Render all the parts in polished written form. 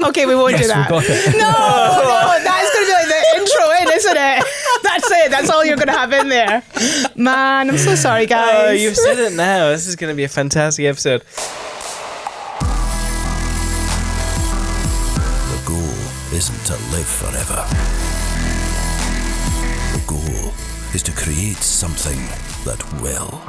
Okay, we won't do that. We got it. No, that's going to be like the intro in, isn't it? That's it. That's all you're going to have in there. Man, I'm so sorry, guys. Oh, you've said it now. This is going to be a fantastic episode. The goal isn't to live forever. The goal is to create something that will.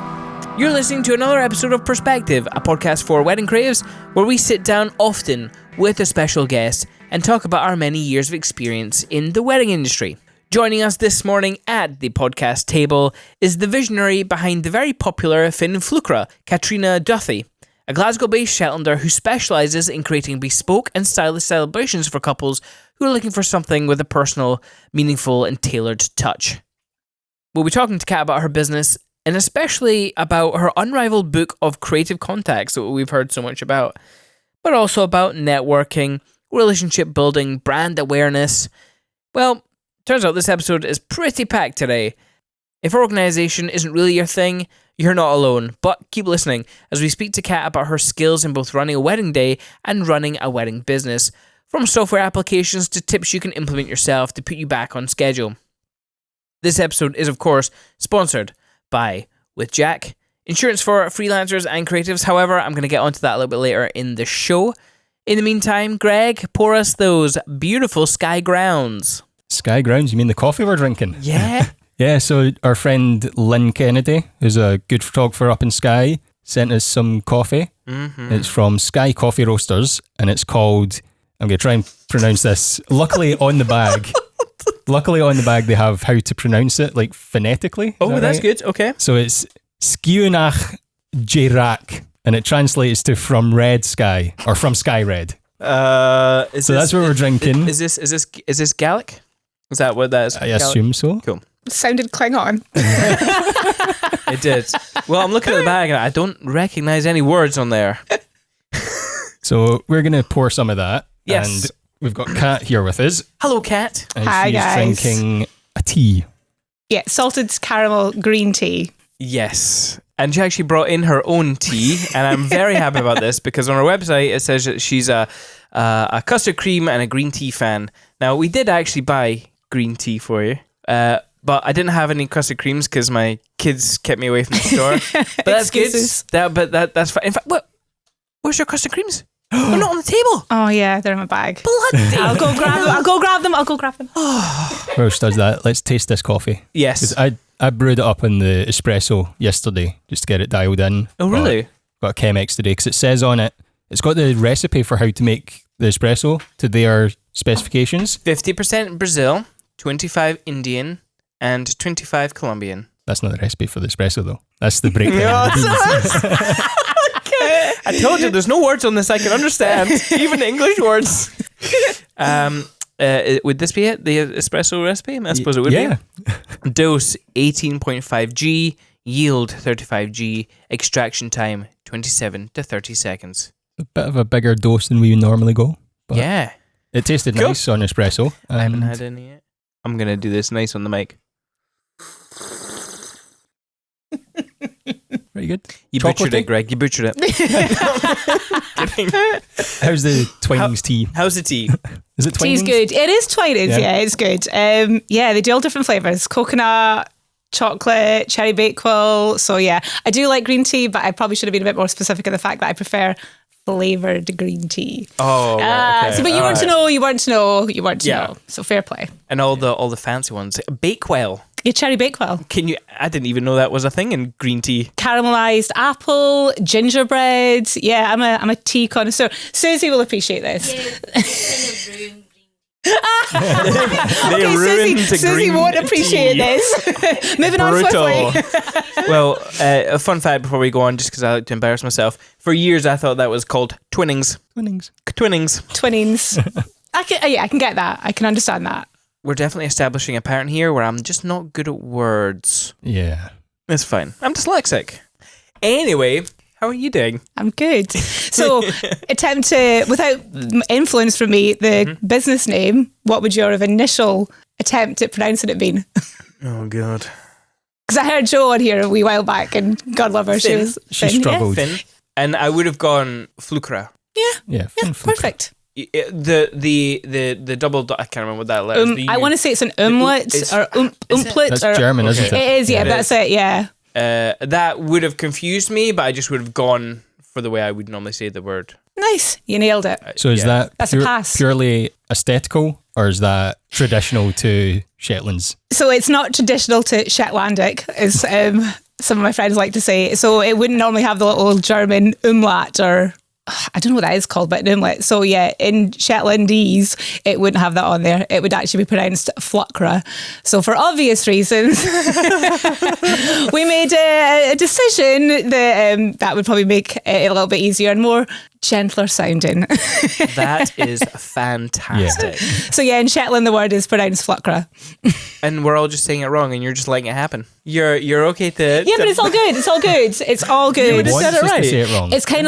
You're listening to another episode of Perspective, a podcast for wedding creatives, where we sit down often with a special guest and talk about our many years of experience in the wedding industry. Joining us this morning at the podcast table is the visionary behind the very popular Fin Flükra, Catrina Duthie, a Glasgow-based Shetlander who specialises in creating bespoke and stylish celebrations for couples who are looking for something with a personal, meaningful and tailored touch. We'll be talking to Kat about her business and especially about her unrivaled book of creative contacts that we've heard so much about, but also about networking, relationship building, brand awareness. Well, turns out this episode is pretty packed today. If organisation isn't really your thing, you're not alone, but keep listening as we speak to Kat about her skills in both running a wedding day and running a wedding business, from software applications to tips you can implement yourself to put you back on schedule. This episode is, of course, sponsored by With Jack, insurance for freelancers and creatives. However, I'm going to get onto that a little bit later in the show. In the meantime, Greg, pour us those beautiful Sky Grounds. Sky Grounds, you mean the coffee we're drinking? Yeah. Yeah, so our friend Lynn Kennedy, who's a good photographer up in Skye, sent us some coffee. Mm-hmm. It's from Sky Coffee Roasters, and it's called, I'm going to try and pronounce this, luckily on the bag they have how to pronounce it, like phonetically. Oh, that's right? good. Okay. So it's Skiunach Jirak, and it translates to from red sky, or from sky red. So that's what we're drinking. Is this Gaelic? Is that what that is? I assume so. Cool. Sounded Klingon. It did. Well, I'm looking at the bag and I don't recognise any words on there. So we're going to pour some of that. Yes. And we've got Kat here with us. Hello, Kat. And Hi, she's guys. drinking a tea. Yeah, salted caramel green tea. Yes. And she actually brought in her own tea, and I'm very happy about this because on her website it says that she's a custard cream and a green tea fan. Now, we did actually buy green tea for you, but I didn't have any custard creams because my kids kept me away from the store. But that's good. That's fine. In fact, where's your custard creams? They're not on the table. Oh yeah, they're in my bag. Bloody I'll go grab them. Roast does that. Let's taste this coffee. Yes. I brewed it up in the espresso yesterday just to get it dialed in. Oh, really? Got a Chemex today because it says on it, it's got the recipe for how to make the espresso to their specifications. 50% Brazil, 25 Indian, and 25 Colombian. That's not the recipe for the espresso though. That's the breakdown. I told you there's no words on this I can understand, even English words. Would this be it? The espresso recipe? I suppose it would be. Dose 18.5 G, yield 35 G, extraction time 27 to 30 seconds. A bit of a bigger dose than we normally go. But yeah. It tasted Cool. nice on espresso. I haven't had any yet. I'm going to do this nice on the mic. Very good. You butchered it, Greg. You butchered it. Kidding. How's the Twinings tea? How's the tea? Is it Twinings? Tea's good. It is Twinings. Yeah, it's good. Yeah, they do all different flavours: coconut, chocolate, cherry bakewell. So yeah, I do like green tea, but I probably should have been a bit more specific in the fact that I prefer flavoured green tea. Oh, right, okay. But you weren't to know. You weren't to Yeah. know. So fair play. And all the fancy ones. Bakewell. Yeah, cherry bakewell. I didn't even know that was a thing in green tea. Caramelized apple, gingerbread. Yeah, I'm a tea connoisseur. Susie will appreciate this. Susie won't appreciate this. Moving on swiftly. Well, a fun fact before we go on, just because I like to embarrass myself. For years, I thought that was called Twinings. Twinings. I can get that. I can understand that. We're definitely establishing a pattern here where I'm just not good at words. Yeah. It's fine. I'm dyslexic. Anyway, how are you doing? I'm good. So, attempt to, without influence from me, the business name, what would your initial attempt at pronouncing it been? Oh, God. Because I heard Jo on here a wee while back, and God love her, she She struggled. Fin. And I would have gone Flkra. Yeah, Fin Flükra. perfect. the double I can't remember what that letter is. I want to say it's an umlaut or umplet. That's German, isn't it? It is, yeah, that's it, yeah. That would have confused me, but I just would have gone for the way I would normally say the word. Nice, you nailed it. So is that That's a pass. purely aesthetical, or is that traditional to Shetlands? So it's not traditional to Shetlandic, as some of my friends like to say. So it wouldn't normally have the little German umlaut, or I don't know what that is called, but an umlaut. So yeah, in Shetlandese, it wouldn't have that on there. It would actually be pronounced Flkra. So for obvious reasons, we made a decision that that would probably make it a little bit easier and more gentler sounding. That is fantastic. Yeah. So yeah, in Shetland, the word is pronounced Flkra. And we're all just saying it wrong, and you're just letting it happen. You're okay to... Yeah, but it's all good. It's all good. It's all good. You would have said it Just right. to say it wrong. It's kind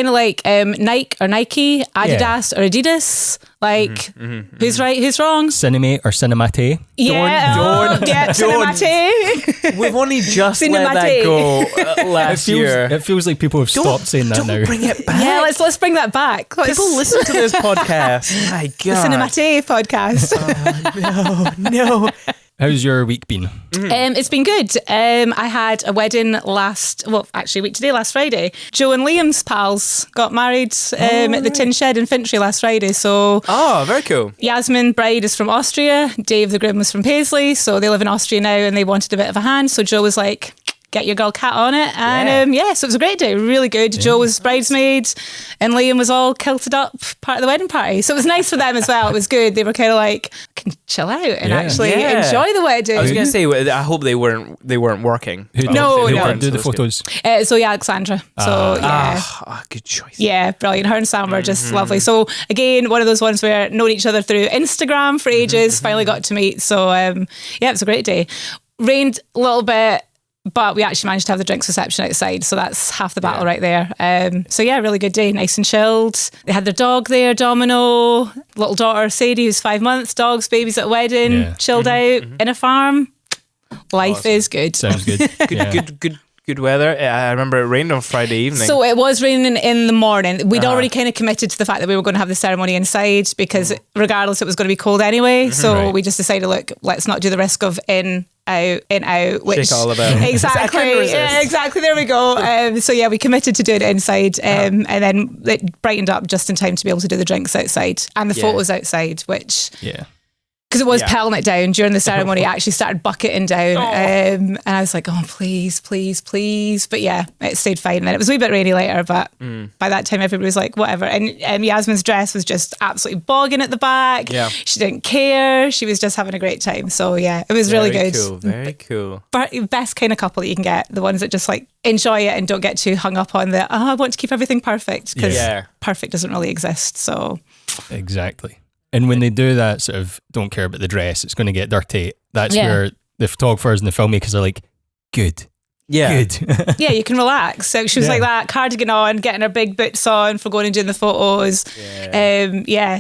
of like Nike or Nike, Adidas or Adidas. Like, who's right, who's wrong? Cinemate or cinemate. Yeah, don't. cinemate. We've only just let that go last year. It feels like people have stopped saying that Don't now. bring it back. Yeah, let's bring that back. People listen to this podcast. My The God. Cinemate podcast. No. How's your week been? It's been good. I had a wedding last Friday. Joe and Liam's pals got married at the Tin Shed in Fintry last Friday. So Oh, very cool. Yasmin, bride, is from Austria. Dave, the groom, was from Paisley. So they live in Austria now and they wanted a bit of a hand. So Joe was like, get your girl Kat on it. And so it was a great day, really good. Joe was bridesmaid and Liam was all kilted up, part of the wedding party. So it was nice for them as well. It was good. They were kind of like, can chill out and actually enjoy the wedding. I was going to say, I hope they weren't working. Who No, did, no. Who did do the photos? So yeah, Alexandra. So yeah. Good choice. Yeah, brilliant. Her and Sam were just lovely. So again, one of those ones where known each other through Instagram for ages, finally got to meet. So yeah, it was a great day. Rained a little bit, but we actually managed to have the drinks reception outside, so that's half the battle right there. So yeah, really good day, nice and chilled. They had their dog there, Domino, little daughter Sadie, who's 5 months, dogs, babies at a wedding, chilled out in a farm. Life is good. Sounds good. Good weather. I remember it rained on Friday evening. So it was raining in the morning. We'd already kind of committed to the fact that we were going to have the ceremony inside because regardless it was going to be cold anyway. So we just decided, look, let's not do the risk of in, out, which shake all about. exactly, yeah, exactly. There we go. So yeah, we committed to doing it inside, and then it brightened up just in time to be able to do the drinks outside and the photos outside, which because it was pelting it down during the ceremony. It actually started bucketing down, and I was like, oh please, please, please. But yeah, it stayed fine. And then it was a wee bit rainy later, but by that time everybody was like, whatever. And Yasmin's dress was just absolutely bogging at the back. Yeah. She didn't care. She was just having a great time. So yeah, it was really good. Cool, very cool. Best kind of couple that you can get. The ones that just like enjoy it and don't get too hung up on the, I want to keep everything perfect, because perfect doesn't really exist. So exactly. And when they do that sort of don't care about the dress, it's going to get dirty. That's where the photographers and the filmmakers are like, good. Yeah. Good. yeah, you can relax. So she was like that, cardigan on, getting her big boots on for going and doing the photos.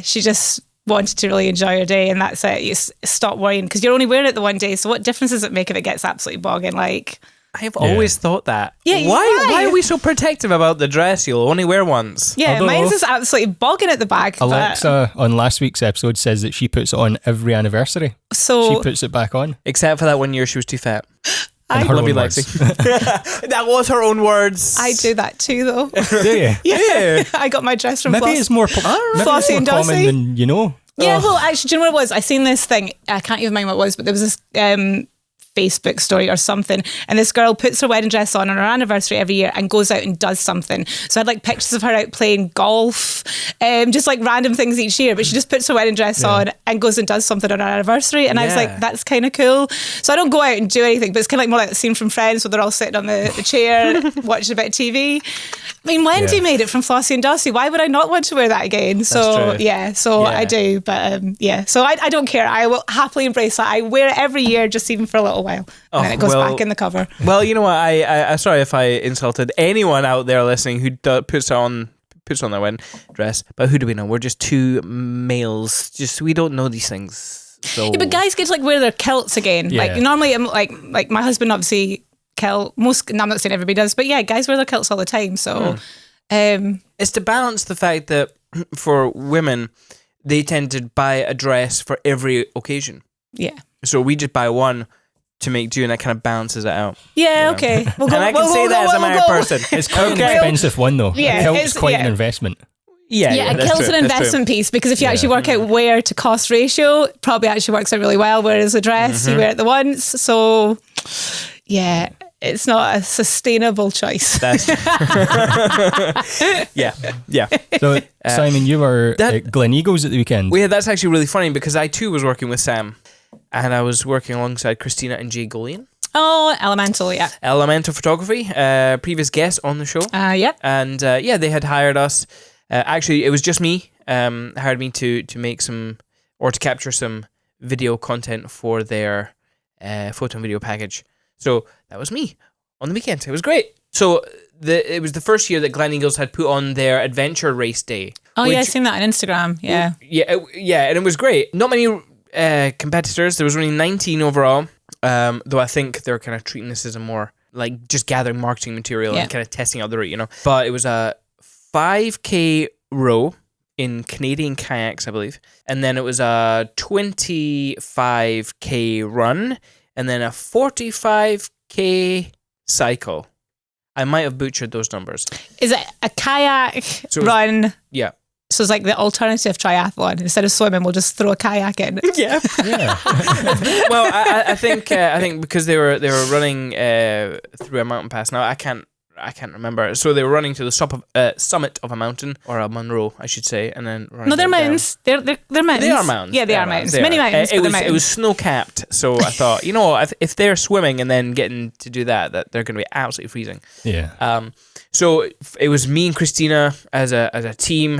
She just wanted to really enjoy her day, and that's it. You stop worrying because you're only wearing it the one day. So what difference does it make if it gets absolutely bogging? Like, I've always thought that. Yeah, why are we so protective about the dress you'll only wear once? Yeah, Although mine's just absolutely bogging at the back. Alexa on last week's episode says that she puts it on every anniversary. So she puts it back on. Except for that one year she was too fat. In her Love own you, words. Lexi. That was her own words. I do that too, though. Do you? Yeah. I got my dress from Maybe Floss. it's more, Flossie and common Dossie. than you know. Yeah, well, actually, do you know what it was? I seen this thing. I can't even mind what it was, but there was this Facebook story or something, and this girl puts her wedding dress on her anniversary every year and goes out and does something. So I had like pictures of her out playing golf, just like random things each year, but she just puts her wedding dress on and goes and does something on her anniversary, and I was like, that's kind of cool. So I don't go out and do anything, but it's kind of like more like the scene from Friends where they're all sitting on the chair watching a bit of TV. I mean, Wendy made it from Flossie and Dossie. Why would I not want to wear that again? So I do, but so I don't care. I will happily embrace that. I wear it every year, just even for a little while, and then it goes back in the cover. Well, you know what? I sorry if I insulted anyone out there listening who puts on their wedding dress, but who do we know? We're just two males. Just we don't know these things. So yeah, but guys get to like wear their kilts again. Yeah. Like normally, I'm like my husband obviously kilt. I'm not saying everybody does, but yeah, guys wear their kilts all the time. So it's to balance the fact that for women, they tend to buy a dress for every occasion. Yeah. So we just buy one to make do, and that kind of balances it out. Yeah, okay. We'll go, And I can say that as a married person. It's quite an expensive one, though. Yeah, It's quite an investment. Yeah, it that's kills true, an that's investment piece, because if you actually work out wear to cost ratio, it probably actually works out really well, whereas a dress, you wear it the once. So, yeah, it's not a sustainable choice. That's yeah. So, Simon, you were at Gleneagles at the weekend. Well, yeah, that's actually really funny, because I too was working with Sam, and I was working alongside Christina and Jay Gullion. Oh, Elemental, yeah. Elemental Photography, previous guest on the show. Yeah. And they had hired us. Actually, it was just me. Hired me to make some, or to capture some video content for their photo and video package. So that was me on the weekend. It was great. So it was the first year that Gleneagles had put on their adventure race day. Oh, yeah, I've seen that on Instagram. Yeah. Yeah, and it was great. Not many competitors. There was only 19 overall. Though I think they're kind of treating this as a more like just gathering marketing material and kind of testing out the route, But it was a 5K row in Canadian kayaks, I believe. And then it was a 25K run, and then a 45K cycle. I might have butchered those numbers. Is it a kayak run? Yeah. So it's like the alternative triathlon. Instead of swimming, we'll just throw a kayak in. Yeah. Well, I think because they were running through a mountain pass. Now I can't remember. So they were running to the summit of a mountain, or a Munro, I should say, and then running. No, they're mountains. They're mountains. They are mountains. Yeah, they are mountains. Many mountains. It was snow capped. So I thought, if they're swimming and then getting to do that they're going to be absolutely freezing. Yeah. So it was me and Christina as a team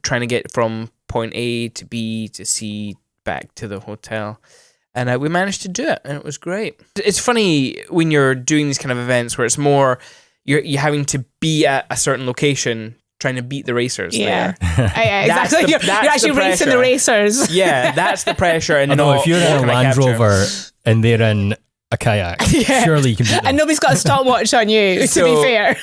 trying to get from point A to B to C back to the hotel. And we managed to do it, and it was great. It's funny when you're doing these kind of events where it's more you're having to be at a certain location trying to beat the racers. Yeah, there. exactly. You're actually racing the racers. Yeah, that's the pressure. And if you're in a Land Rover and they're in a kayak, surely you can beat them. And nobody's got a stopwatch on you, to be fair.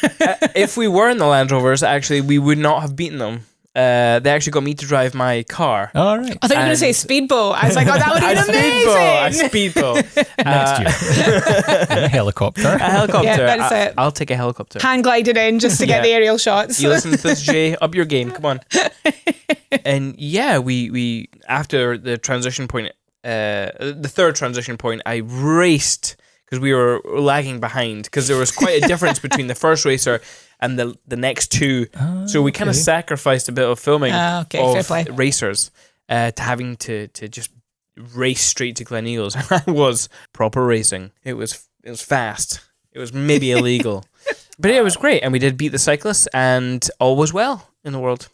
If we were in the Land Rovers, actually, we would not have beaten them. They actually got me to drive my car. All right. I thought you were going to say speedboat. I was like, that would have been amazing. A speedboat. Next year. A helicopter. Yeah, I'll take a helicopter. Hand gliding in just to get the aerial shots. You listen to this, Jay? Up your game. Come on. And yeah, we after the transition point, the third transition point, I raced because we were lagging behind because there was quite a difference between the first racer and the next two. So we kind of sacrificed a bit of filming of racers to having to just race straight to Gleneagles. I was proper racing. It was fast. It was maybe illegal. But yeah, it was great. And we did beat the cyclists, and all was well in the world.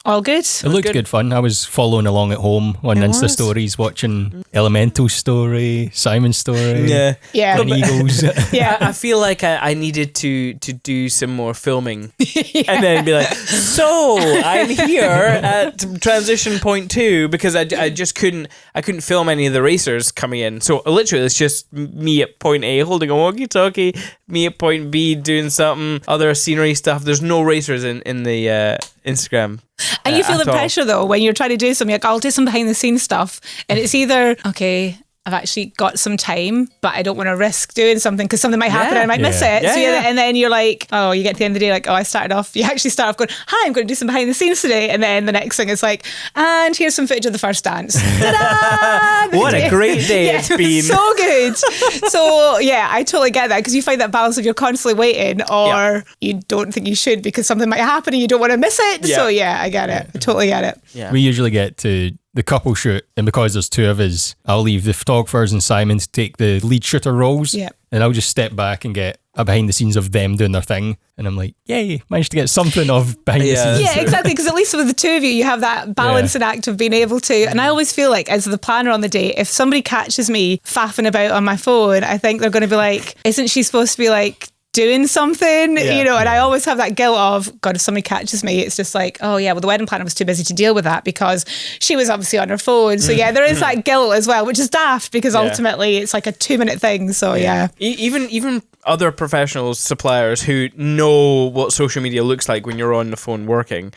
All good. It looked good fun. I was following along at home on Insta stories, watching Elemental story, Simon's story. Yeah. Eagles. Yeah. I feel like I needed to do some more filming and then be like, so I'm here at transition point 2 because I just couldn't film any of the racers coming in. So literally it's just me at point A holding a walkie-talkie, me at point B doing something, other scenery stuff. There's no racers in the Instagram. And you feel the pressure though when you're trying to do something, like I'll do some behind the scenes stuff, and it's either okay, I've actually got some time, but I don't want to risk doing something because something might happen and I might miss it. And then you're like, oh, you get to the end of the day, like, oh, you actually start off going, hi, I'm going to do some behind the scenes today. And then the next thing is like, and here's some footage of the first dance. What a great day it's been. So good. So yeah, I totally get that because you find that balance of you're constantly waiting or you don't think you should because something might happen and you don't want to miss it. So yeah, I get it. I totally get it. Yeah. We usually get to the couple shoot, and because there's two of us, I'll leave the photographers and Simon to take the lead shooter roles, and I'll just step back and get a behind the scenes of them doing their thing, and I'm like, yay, managed to get something of behind the scenes. Yeah, exactly, because at least with the two of you have that balancing act of being able to, and I always feel like as the planner on the day, if somebody catches me faffing about on my phone, I think they're going to be like, isn't she supposed to be like doing something, and I always have that guilt of, God, if somebody catches me, it's just like, oh yeah, well the wedding planner was too busy to deal with that because she was obviously on her phone. So yeah, there is that guilt as well, which is daft because ultimately it's like a 2-minute thing. So even other professional suppliers who know what social media looks like when you're on the phone working,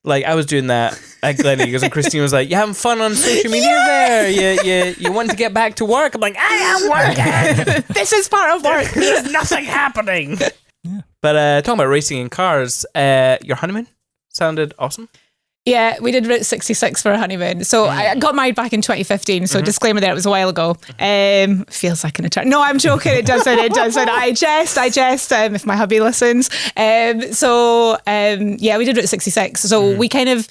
Like, I was doing that at Gleneagles, and Christine was like, "You having fun on social media there? You want to get back to work?" I'm like, "I am working. This is part of work. There's nothing happening." But talking about racing in cars, your honeymoon sounded awesome. Yeah, we did Route 66 for a honeymoon. So I got married back in 2015. So disclaimer there, it was a while ago. Feels like an eternity. No, I'm joking. It doesn't. I jest. If my hubby listens. Yeah, we did Route 66. So we kind of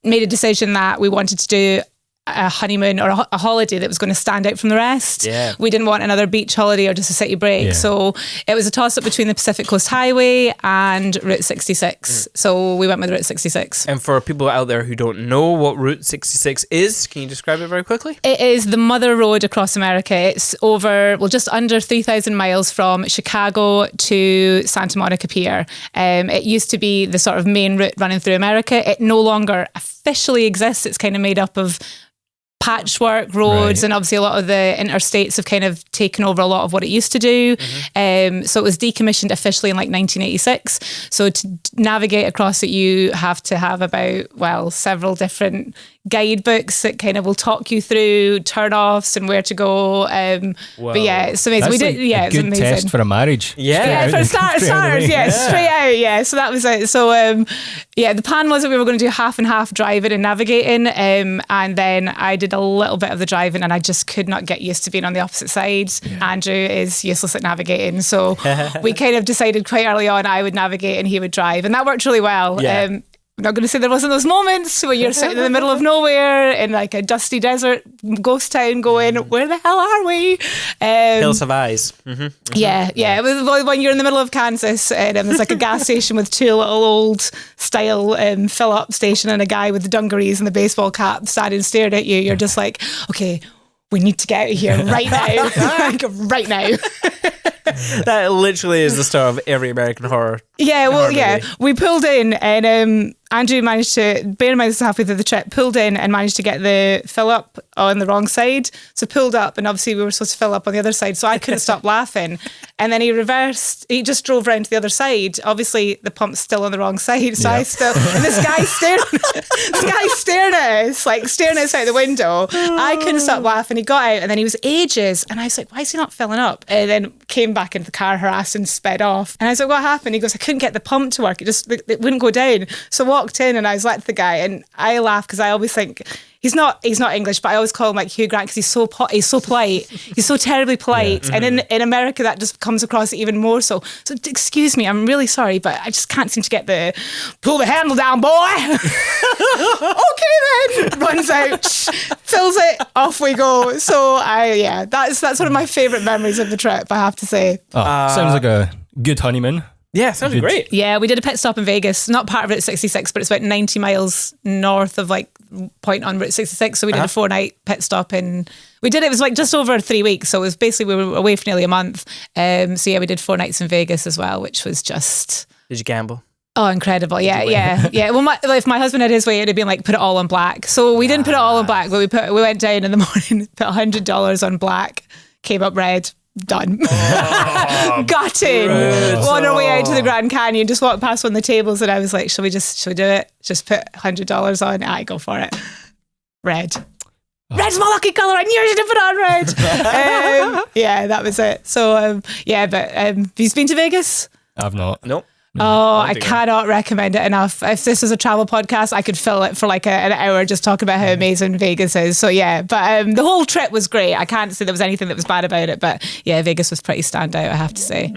made a decision that we wanted to do a honeymoon or a holiday that was going to stand out from the rest. Yeah. We didn't want another beach holiday or just a city break. Yeah. So it was a toss up between the Pacific Coast Highway and Route 66. So we went with Route 66. And for people out there who don't know what Route 66 is, can you describe it very quickly? It is the mother road across America. It's over, just under 3,000 miles from Chicago to Santa Monica Pier. It used to be the sort of main route running through America. It no longer officially exists. It's kind of made up of patchwork roads, and obviously a lot of the interstates have kind of taken over a lot of what it used to do. So it was decommissioned officially in like 1986. So to navigate across it, you have to have several different guidebooks that kind of will talk you through turn-offs and where to go. But yeah, it's amazing. That's a it's good amazing. test for a marriage. Yeah, for starters, straight out. Yeah, so that was it. So the plan was that we were going to do half and half driving and navigating, and then I did a little bit of the driving, and I just could not get used to being on the opposite side. Andrew is useless at navigating, so we kind of decided quite early on I would navigate and he would drive, and that worked really well. I'm not going to say there wasn't those moments where you're sitting in the middle of nowhere in like a dusty desert ghost town going, where the hell are we? Hills of Eyes. Yeah. It was when you're in the middle of Kansas and there's like a gas station with two little old style fill-up station and a guy with the dungarees and the baseball cap standing staring at you. You're just like, okay, we need to get out of here right now. Like, right now. That literally is the start of every American horror. Yeah, movie. we pulled in and Andrew managed to, bear in mind this is halfway through the trip, pulled in and managed to get the fill up on the wrong side. So pulled up, and obviously we were supposed to fill up on the other side, so I couldn't stop laughing. And then he just drove round to the other side. Obviously the pump's still on the wrong side, so and this guy's staring at us, like staring at us out the window. I couldn't stop laughing. He got out, and then he was ages, and I was like, why is he not filling up? And then came back into the car harassed and sped off. And I was like, what happened? He goes, I couldn't get the pump to work. It wouldn't go down. So I walked in and I was like to the guy, and I laugh because I always think he's not English, but I always call him like Hugh Grant because he's so polite. He's so terribly polite. And in America that just comes across even more so. So excuse me, I'm really sorry, but I just can't seem to get pull the handle down, boy. Okay then. Runs out, fills it, off we go. So that's one of my favourite memories of the trip, I have to say. Sounds like a good honeymoon. Yeah, sounds great. Yeah, we did a pit stop in Vegas, not part of Route 66, but it's about 90 miles north of like point on Route 66. So we did a 4-night pit stop it was like just over 3 weeks. So it was basically, we were away for nearly a month. So yeah, we did 4 nights in Vegas as well, which was just... Did you gamble? Oh, incredible. Yeah. Well, if my husband had his way, it'd have been like, put it all on black. So we didn't put it all on black, but we went down in the morning, put $100 on black, came up red. Done. Gutting. On our way out to the Grand Canyon, just walked past one of the tables and I was like, should we do it? Just put $100 on? I go for it. Red. Red's my lucky colour. I knew I should have put on red. That was it. So, but have you been to Vegas? I've not. Nope. Oh, I cannot recommend it enough. If this was a travel podcast, I could fill it for like an hour just talking about how amazing Vegas is. So yeah, but the whole trip was great. I can't say there was anything that was bad about it, but yeah, Vegas was pretty standout, I have to say.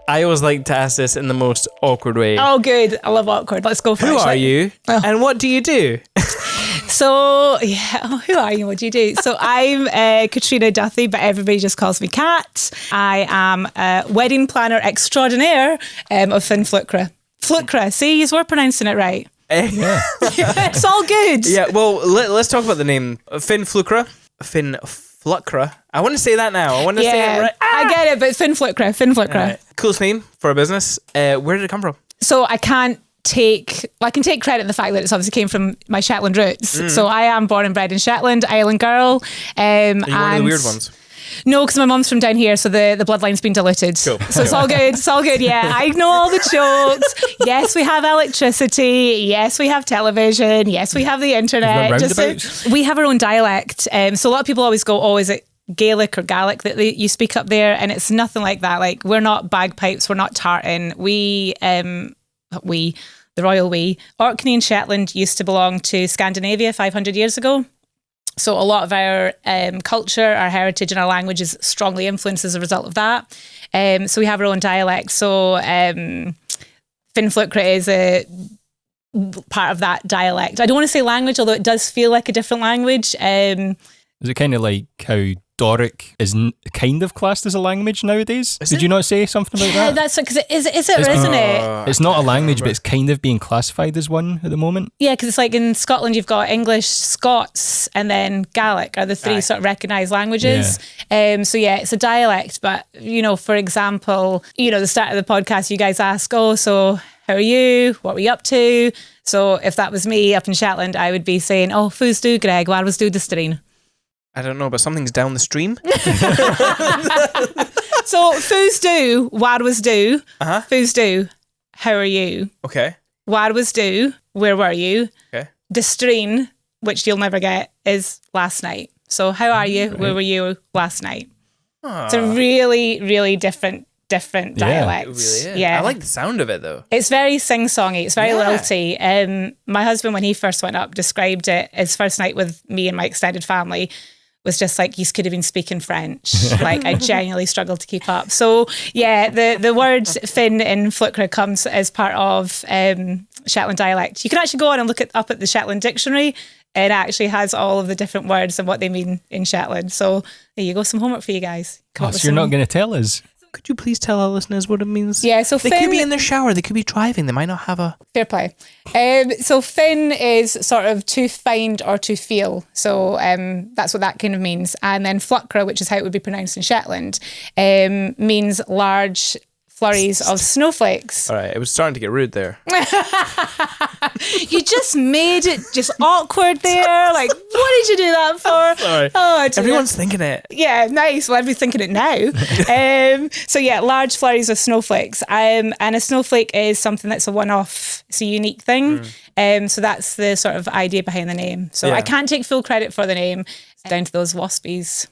I always like to ask this in the most awkward way. Oh, good. I love awkward. Let's go for it. Who are you and what do you do? So, who are you? What do you do? So, I'm Catrina Duthie, but everybody just calls me Cat. I am a wedding planner extraordinaire of Fin Flükra. Flkra, see, you were pronouncing it right. It's all good. Yeah, well, let's talk about the name. Fin Flükra. Fin Flukra. I want to say that now. I want to say it right. I get it, but Fin Flükra. Right. Coolest name for a business. Where did it come from? So, I can take credit in the fact that it's obviously came from my Shetland roots. So I am born and bred in Shetland, Island girl. Are you one of the weird ones? No, because my mum's from down here, so the bloodline's been diluted. Cool. So it's all good. It's all good. Yeah, I know all the jokes. Yes, we have electricity. Yes, we have television. Yes, we have the internet. roundabouts? We have our own dialect. So a lot of people always go, "Oh, is it Gaelic or Gaelic that you speak up there?" And it's nothing like that. Like, we're not bagpipes. We're not tartan. The royal we. Orkney and Shetland used to belong to Scandinavia 500 years ago. So a lot of our culture, our heritage and our language is strongly influenced as a result of that. So we have our own dialect. So Fin Flükra is a part of that dialect. I don't want to say language, although it does feel like a different language. Is it kind of like how Doric is kind of classed as a language nowadays? Did you not say something about that? That's because is it or isn't it? It's not a language, but it's kind of being classified as one at the moment. Yeah, because it's like in Scotland, you've got English, Scots, and then Gaelic are the three sort of recognised languages. So yeah, it's a dialect. But, for example, the start of the podcast, you guys ask, "Oh, so how are you? What were you up to?" So if that was me up in Shetland, I would be saying, "Oh, fús du, Greg, war was du de strín?" I don't know, but something's down the stream. So fús du, war was du. Fús du, how are you? Okay. War was du, where were you? Okay. De strín, which you'll never get, is last night. So how are you? Right. Where were you last night? It's a really, really different dialect. It really is. Yeah. I like the sound of it, though. It's very sing-songy. It's very lilty. My husband, when he first went up, described it, his first night with me and my extended family, was just like, you could have been speaking French. Like, I genuinely struggled to keep up. So yeah, the word Fin in Flkra comes as part of Shetland dialect. You can actually go on and look up at the Shetland dictionary. It actually has all of the different words and what they mean in Shetland. So there you go, some homework for you guys. So you're not going to tell us? Could you please tell our listeners what it means? Yeah, so they Fin, could be in their shower. They could be driving. They might not have a... Fair play. So Fin is sort of to find or to feel. So that's what that kind of means. And then Flkra, which is how it would be pronounced in Shetland, means large flurries of snowflakes. All right, it was starting to get rude there. You just made it just awkward there. Like, what did you do that for? Sorry. Oh, dear. Everyone's thinking it. Yeah, nice. Well, everybody's thinking it now. So yeah, large flurries of snowflakes. And a snowflake is something that's a one-off. It's a unique thing. So that's the sort of idea behind the name. So I can't take full credit for the name. It's down to those waspies.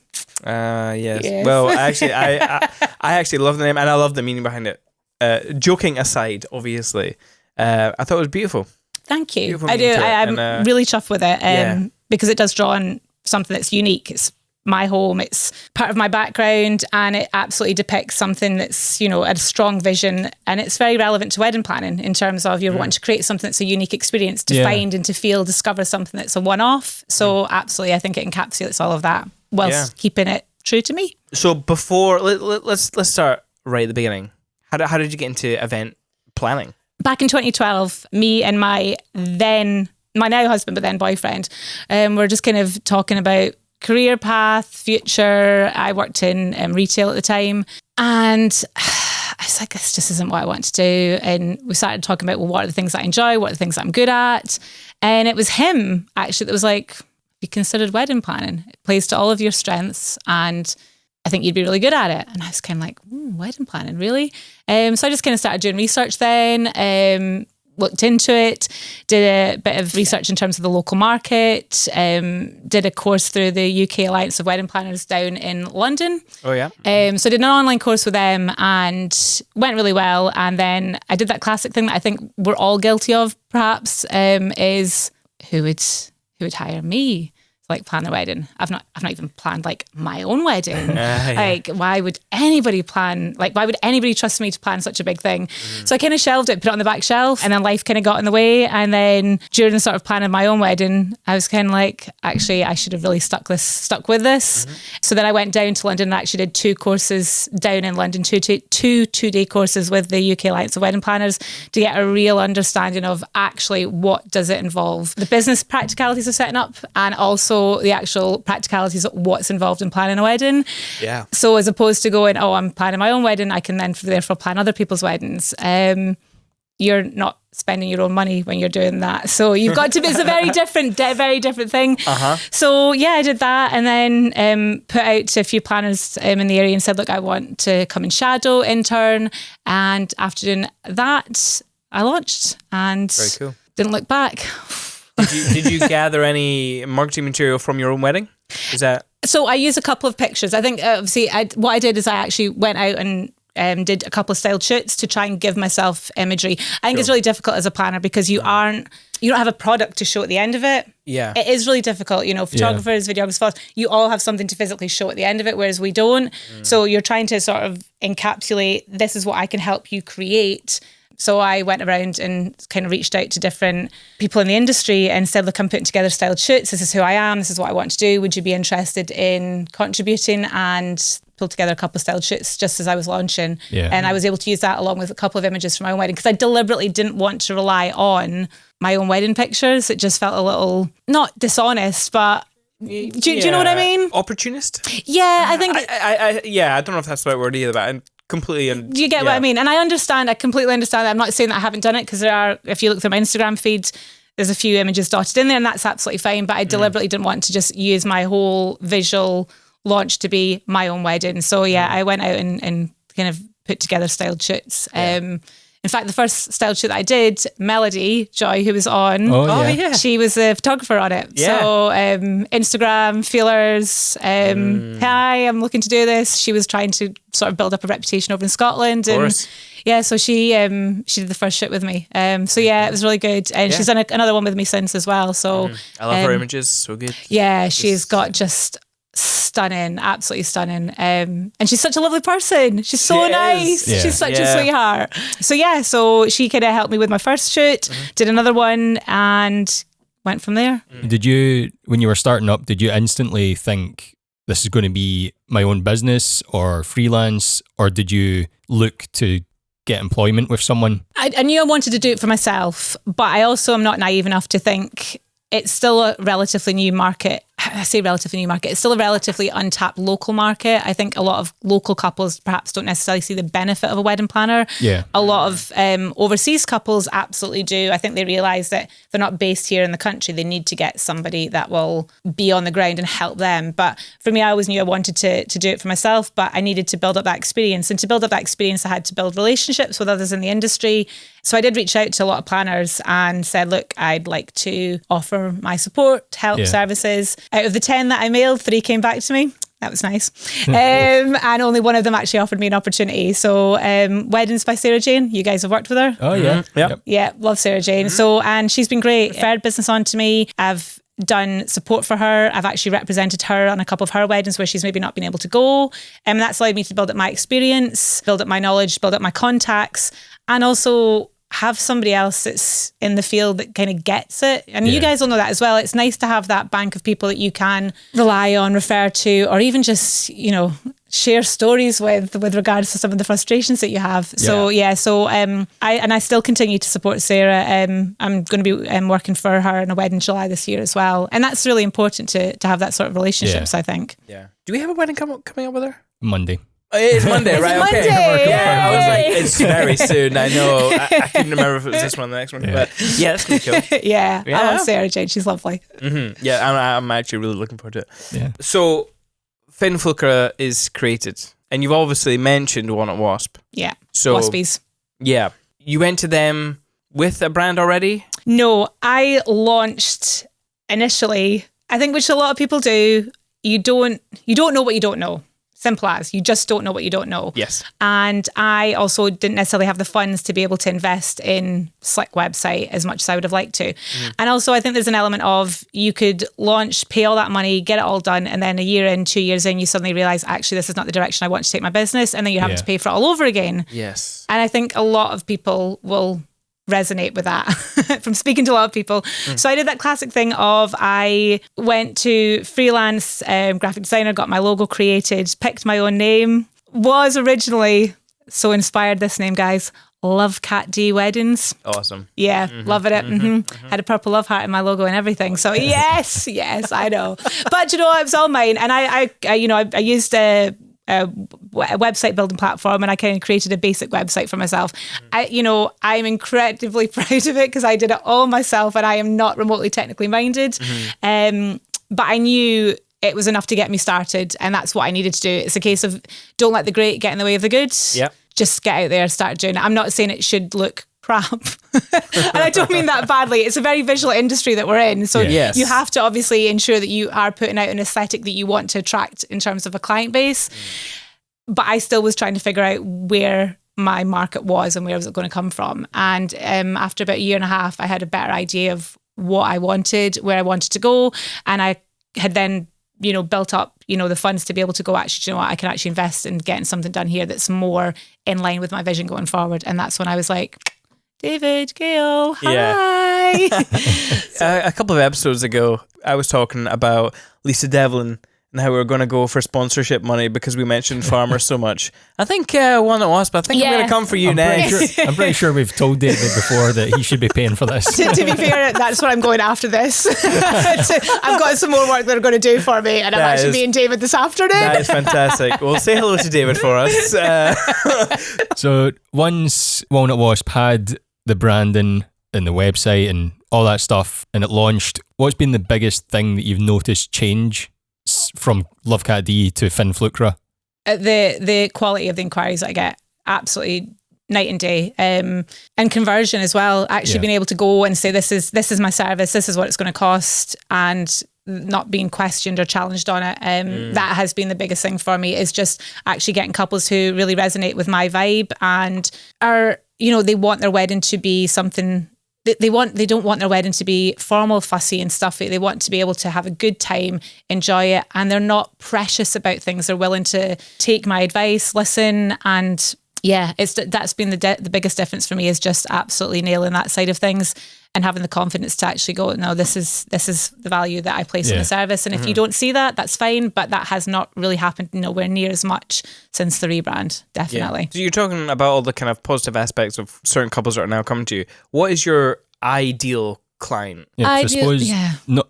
Yes. Well, actually, I actually love the name and I love the meaning behind it. Joking aside, obviously, I thought it was beautiful. Thank you. Beautiful I do. meaning to it. I'm really chuffed with it because it does draw on something that's unique. It's my home. It's part of my background, and it absolutely depicts something that's, a strong vision, and it's very relevant to wedding planning in terms of you're wanting to create something that's a unique experience to find and to feel, discover something that's a one-off. So absolutely, I think it encapsulates all of that whilst keeping it true to me. So before, let's start right at the beginning. How did you get into event planning? Back in 2012, me and my now husband, but then boyfriend, were just kind of talking about career path, future. I worked in retail at the time, and I was like, this just isn't what I want to do. And we started talking about, well, what are the things that I enjoy? What are the things that I'm good at? And it was him, actually, that was like, you considered wedding planning. It plays to all of your strengths, and I think you'd be really good at it. And I was kind of like, wedding planning, really? So I just kind of started doing research then, looked into it, did a bit of research in terms of the local market, did a course through the UK Alliance of Wedding Planners down in London. Oh, yeah? So I did an online course with them and went really well. And then I did that classic thing that I think we're all guilty of, perhaps, is who would hire me? Like, plan a wedding. I've not even planned like my own wedding. Like, why would anybody trust me to plan such a big thing? So I kind of shelved it, put it on the back shelf, and then life kind of got in the way. And then during the sort of planning my own wedding, I was kind of like, actually, I should have really stuck with this. So then I went down to London and actually did 2 courses down in London, two 2-day courses with the UK Alliance of Wedding Planners to get a real understanding of actually what does it involve, the business practicalities of setting up, and also the actual practicalities of what's involved in planning a wedding. Yeah. So as opposed to going, I'm planning my own wedding, I can then therefore plan other people's weddings. you're not spending your own money when you're doing that. So you've got to be, it's a very different thing. So yeah, I did that, and then put out to a few planners in the area and said, look, I want to come and shadow, intern. And after doing that, I launched and Very cool. didn't look back. Did you gather any marketing material from your own wedding? Is that... So I used a couple of pictures. I think obviously what I did is I actually went out and did a couple of styled shoots to try and give myself imagery. I think it's really difficult as a planner because you don't have a product to show at the end of it. Yeah. It is really difficult. Photographers, videographers, you all have something to physically show at the end of it, whereas we don't. So you're trying to sort of encapsulate, this is what I can help you create. So I went around and kind of reached out to different people in the industry and said, look, I'm putting together styled shoots. This is who I am. This is what I want to do. Would you be interested in contributing? And pulled together a couple of styled shoots just as I was launching. Yeah. And I was able to use that along with a couple of images from my own wedding because I deliberately didn't want to rely on my own wedding pictures. It just felt a little, not dishonest, but do you know what I mean? Opportunist? Yeah, I think... I don't know if that's the right word either, but completely... Do you get what I mean? And I completely understand that. I'm not saying that I haven't done it because there are, if you look through my Instagram feed, there's a few images dotted in there and that's absolutely fine. But I deliberately didn't want to just use my whole visual launch to be my own wedding. So yeah, I went out and kind of put together styled shoots. In fact, the first styled shoot that I did, Melody Joy, who was on, she was a photographer on it. Yeah. So Instagram, feelers, hi, I'm looking to do this. She was trying to sort of build up a reputation over in Scotland. And yeah, so she did the first shoot with me. So yeah, it was really good. And she's done another one with me since as well. So I love her images, so good. Yeah, she's got just stunning, absolutely stunning. And she's such a lovely person. She's so nice. Yeah. She's such a sweetheart. So yeah, so she kind of helped me with my first shoot, did another one and went from there. Did you, when you were starting up, did you instantly think this is going to be my own business or freelance, or did you look to get employment with someone? I knew I wanted to do it for myself, but I also am not naive enough to think it's still a relatively new market. I say relatively new market. It's still a relatively untapped local market. I think a lot of local couples perhaps don't necessarily see the benefit of a wedding planner. Yeah. A lot of overseas couples absolutely do. I think they realise that they're not based here in the country. They need to get somebody that will be on the ground and help them. But for me, I always knew I wanted to do it for myself, but I needed to build up that experience. And to build up that experience, I had to build relationships with others in the industry. So I did reach out to a lot of planners and said, look, I'd like to offer my support, help, services. Out of the 10 that I mailed, 3 came back to me. That was nice. And only one of them actually offered me an opportunity. So Weddings by Sarah Jane, you guys have worked with her. Oh yeah. Yeah, love Sarah Jane. So, and she's been great. Referred business on to me. I've done support for her. I've actually represented her on a couple of her weddings where she's maybe not been able to go. And that's allowed me to build up my experience, build up my knowledge, build up my contacts, and also have somebody else that's in the field that kind of gets it. And you guys all know that as well. It's nice to have that bank of people that you can rely on, refer to, or even just, you know, share stories with regards to some of the frustrations that you have. So I still continue to support Sarah. I'm going to be working for her in a wedding in July this year as well. And that's really important to have that sort of relationships, I think. Yeah. Do we have a wedding coming up with her? Monday. It is Monday, right? Monday? Okay. Yeah, I was like, it's very soon. I know. I couldn't remember if it was this one or the next one. But yeah, that's going to be cool. I love Sarah Jane. She's lovely. Mm-hmm. Yeah, I'm actually really looking forward to it. Yeah. So, Fin Flükra is created, and you've obviously mentioned One at Wasp. Yeah. So, Waspies. Yeah. You went to them with a brand already? No, I launched initially, I think, which a lot of people do. You don't know what you don't know. Simple as, you just don't know what you don't know. Yes. And I also didn't necessarily have the funds to be able to invest in slick website as much as I would have liked to. And also I think there's an element of you could launch, pay all that money, get it all done, and then a year in, 2 years in, you suddenly realise, actually, this is not the direction I want to take my business, and then you're having to pay for it all over again. Yes. And I think a lot of people will resonate with that from speaking to a lot of people. So I did that classic thing of I went to freelance graphic designer, got my logo created, picked my own name, was originally so inspired, this name, guys, Love Cat D Weddings. Awesome. Yeah, loving it. Had a purple love heart in my logo and everything. So yes, I know. But you know, it was all mine. And I used website building platform, and I kind of created a basic website for myself. I'm incredibly proud of it because I did it all myself, and I am not remotely technically minded. But I knew it was enough to get me started, and that's what I needed to do. It's a case of don't let the great get in the way of the good. Yep. Just get out there, start doing it. I'm not saying it should look crap. And I don't mean that badly. It's a very visual industry that we're in. So you have to obviously ensure that you are putting out an aesthetic that you want to attract in terms of a client base. But I still was trying to figure out where my market was and where was it going to come from. And after about a year and a half, I had a better idea of what I wanted, where I wanted to go. And I had then built up, the funds to be able to go, actually, do you know what, I can actually invest in getting something done here that's more in line with my vision going forward. And that's when I was like, David, Gail, hi. Yeah. A couple of episodes ago, I was talking about Lisa Devlin and how we were going to go for sponsorship money because we mentioned farmers so much. I think one at was, but I think I'm going to come for you next. I'm pretty sure we've told David before that he should be paying for this. To be fair, that's what I'm going after this. I've got some more work they're going to do for me, and I'm actually meeting David this afternoon. That is fantastic. Well, say hello to David for us. So once Walnut Wasp had the branding and the website and all that stuff, and it launched, what's been the biggest thing that you've noticed change from Lovecat D to Fin Flükra? The quality of the inquiries that I get, absolutely night and day, and conversion as well. Actually being able to go and say, this is my service, this is what it's going to cost, and not being questioned or challenged on it. That has been the biggest thing for me, is just actually getting couples who really resonate with my vibe and are, they want their wedding to be something. They don't want their wedding to be formal, fussy and stuffy. They want to be able to have a good time, enjoy it, and they're not precious about things. They're willing to take my advice, listen, and that's been the biggest difference for me, is just absolutely nailing that side of things and having the confidence to actually go, no, this is the value that I place in the service. And if you don't see that, that's fine, but that has not really happened nowhere near as much since the rebrand, definitely. Yeah. So you're talking about all the kind of positive aspects of certain couples that are now coming to you. What is your ideal client? I suppose,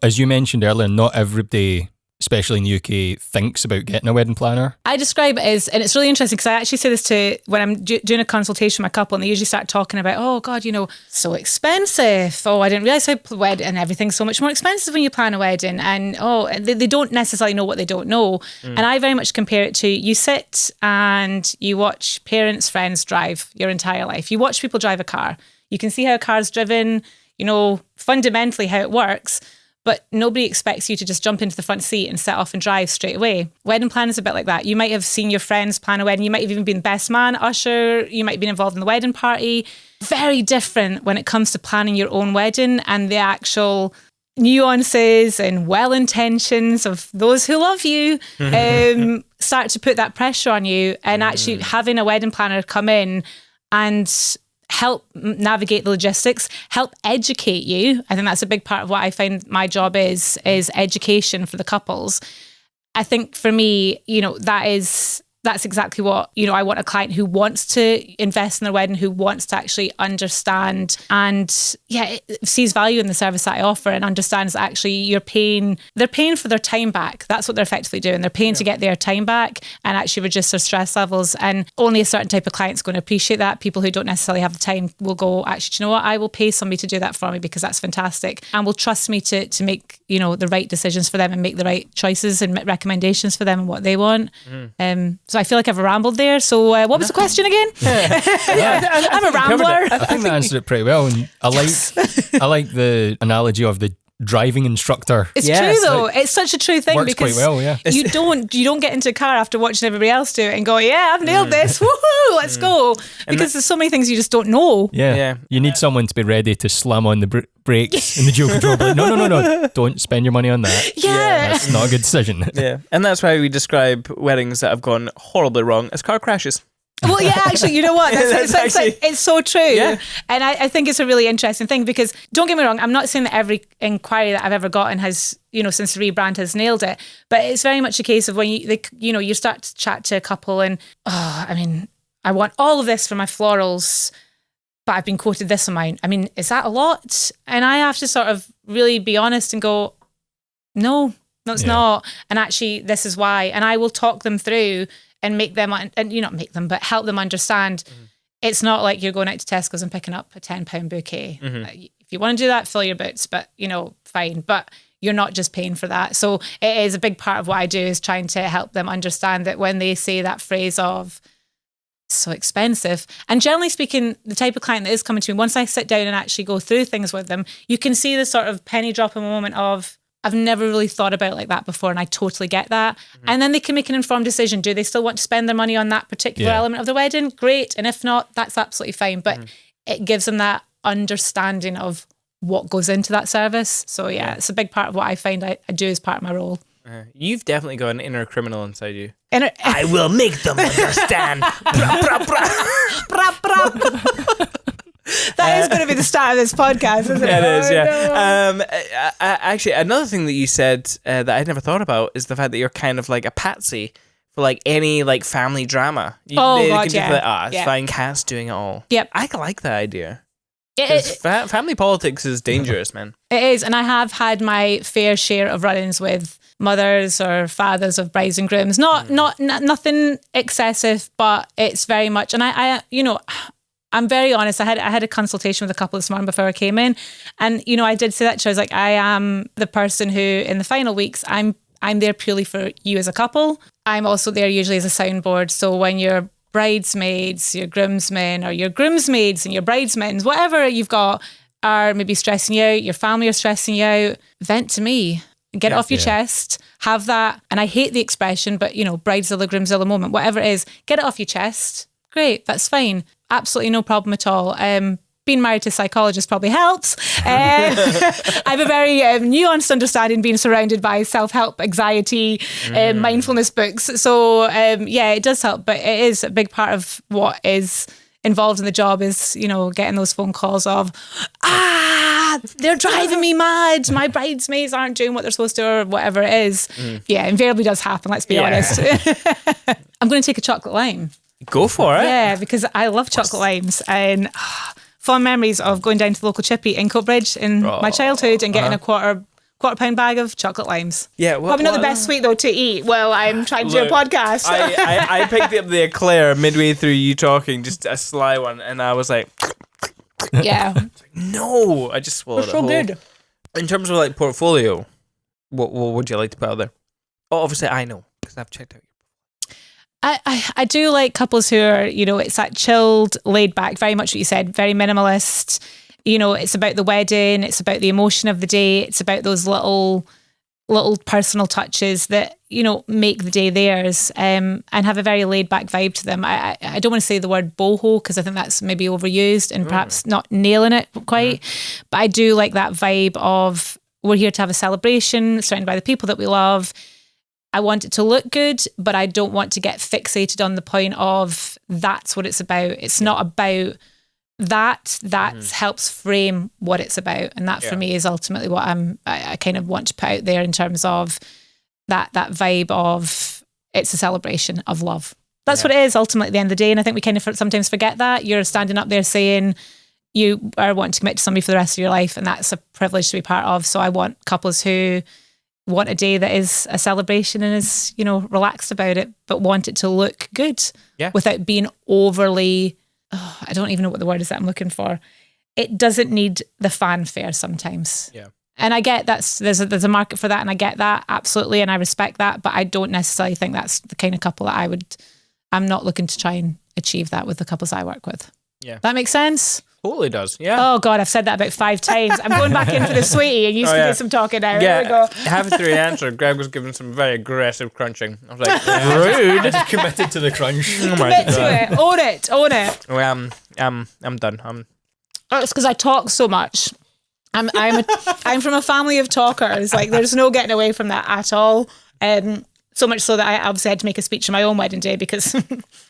as you mentioned earlier, not everybody, especially in the UK, thinks about getting a wedding planner. I describe it as, and it's really interesting because I actually say this to, when I'm doing a consultation with a couple, and they usually start talking about, oh God, so expensive. Oh, I didn't realise how wedding and everything's so much more expensive when you plan a wedding. And they don't necessarily know what they don't know. And I very much compare it to, you sit and you watch parents, friends drive your entire life. You watch people drive a car. You can see how a car's driven, fundamentally how it works. But nobody expects you to just jump into the front seat and set off and drive straight away. Wedding plan is a bit like that. You might have seen your friends plan a wedding. You might have even been best man, usher. You might have been involved in the wedding party. Very different when it comes to planning your own wedding and the actual nuances and well-intentions of those who love you start to put that pressure on you. And actually having a wedding planner come in and help navigate the logistics, help educate you. I think that's a big part of what I find my job is education for the couples. I think for me, that's exactly what, I want a client who wants to invest in their wedding, who wants to actually understand and sees value in the service that I offer and understands that actually they're paying for their time back. That's what they're effectively doing. They're paying to get their time back and actually reduce their stress levels. And only a certain type of client's going to appreciate that. People who don't necessarily have the time will go, actually, do you know what? I will pay somebody to do that for me because that's fantastic. And will trust me to make, the right decisions for them and make the right choices and recommendations for them and what they want. So I feel like I've rambled there. So what was the question again? I'm a rambler. I think that answered it pretty well. And I like the analogy of the driving instructor. It's true though. It's such a true thing works because quite well, yeah. you don't get into a car after watching everybody else do it and go, yeah, I've nailed this. Woohoo, let's go. Because there's so many things you just don't know. Yeah. You need someone to be ready to slam on the brakes in the dual control. But no. Don't spend your money on that. Yeah. That's not a good decision. Yeah. And that's why we describe weddings that have gone horribly wrong as car crashes. Well, yeah, actually, you know what? It's so true. Yeah. And I think it's a really interesting thing because, don't get me wrong, I'm not saying that every inquiry that I've ever gotten has, since the rebrand has nailed it, but it's very much a case of when you start to chat to a couple and, I want all of this for my florals, but I've been quoted this amount. Is that a lot? And I have to sort of really be honest and go, no, it's not. And actually, this is why. And I will talk them through and make them, and not make them, but help them understand. It's not like you're going out to Tesco's and picking up a £10 bouquet. If you want to do that, fill your boots, but fine. But you're not just paying for that. So it is a big part of what I do, is trying to help them understand that when they say that phrase of so expensive, and generally speaking, the type of client that is coming to me, once I sit down and actually go through things with them, you can see the sort of penny drop in a moment of, I've never really thought about it like that before, and I totally get that. And then they can make an informed decision. Do they still want to spend their money on that particular element of the wedding? Great. And if not, that's absolutely fine. But it gives them that understanding of what goes into that service. So it's a big part of what I find I do as part of my role. You've definitely got an inner criminal inside you. I will make them understand. That is going to be the start of this podcast, isn't it? It is, yeah. Actually, another thing that you said that I'd never thought about is the fact that you're kind of like a patsy for like any like family drama. It's fine, Cat's doing it all. Yep. I like that idea. Family politics is dangerous, man. It is, and I have had my fair share of run-ins with mothers or fathers of brides and grooms. Nothing excessive, but it's very much. And I'm very honest. I had a consultation with a couple this morning before I came in, and I did say that to her. I was like, I am the person who, in the final weeks, I'm there purely for you as a couple. I'm also there usually as a soundboard. So when your bridesmaids, your groomsmen, or your groomsmaids and your bridesmaids, whatever you've got, are maybe stressing you out, your family are stressing you out, vent to me. Get it off your chest. Have that. And I hate the expression, but bridezilla, groomzilla moment, whatever it is, get it off your chest. Great, that's fine. Absolutely no problem at all. Being married to a psychologist probably helps. I have a very nuanced understanding, being surrounded by self-help, anxiety, mindfulness books. So it does help, but it is a big part of what is involved in the job is, getting those phone calls of, they're driving me mad. My bridesmaids aren't doing what they're supposed to, or whatever it is. Yeah, invariably does happen, let's be honest. I'm going to take a chocolate lime. Go for it. Yeah, because I love chocolate limes, and fond memories of going down to the local chippy in Coatbridge in my childhood and getting a quarter pound bag of chocolate limes. Yeah, probably not the best sweet though to eat while I'm trying to do a podcast. I picked up the eclair midway through you talking, just a sly one, and I was like, yeah, no, I just swallowed it. So good. In terms of like portfolio, what would you like to put out there? Oh, obviously I know because I've checked out. I do like couples who are, it's that chilled, laid back, very much what you said, very minimalist. It's about the wedding, it's about the emotion of the day, it's about those little personal touches that, make the day theirs, and have a very laid back vibe to them. I don't want to say the word boho because I think that's maybe overused and perhaps not nailing it quite, but I do like that vibe of, we're here to have a celebration, surrounded by the people that we love. I want it to look good, but I don't want to get fixated on the point of that's what it's about. It's not about that. That helps frame what it's about. And that for me is ultimately what I kind of want to put out there in terms of that vibe of it's a celebration of love. That's what it is ultimately at the end of the day. And I think we kind of sometimes forget that. You're standing up there saying you are wanting to commit to somebody for the rest of your life, and that's a privilege to be part of. So I want couples who want a day that is a celebration and is, relaxed about it, but want it to look good without being overly, I don't even know what the word is that I'm looking for. It doesn't need the fanfare sometimes. Yeah. And I get there's a market for that, and I get that absolutely, and I respect that, but I don't necessarily think that's the kind of couple that I'm not looking to try and achieve that with the couples I work with. Yeah. That makes sense? Totally does, yeah. Oh God, I've said that about 5 times. I'm going back in for the sweetie and you can do some talking now. Yeah, there we go. Halfway through the answer, Greg was giving some very aggressive crunching. I was like, rude. I just committed to the crunch. Commit to it. Own it. Well, I'm done. It's because I talk so much. I'm from a family of talkers. Like, there's no getting away from that at all. So much so that I obviously had to make a speech on my own wedding day because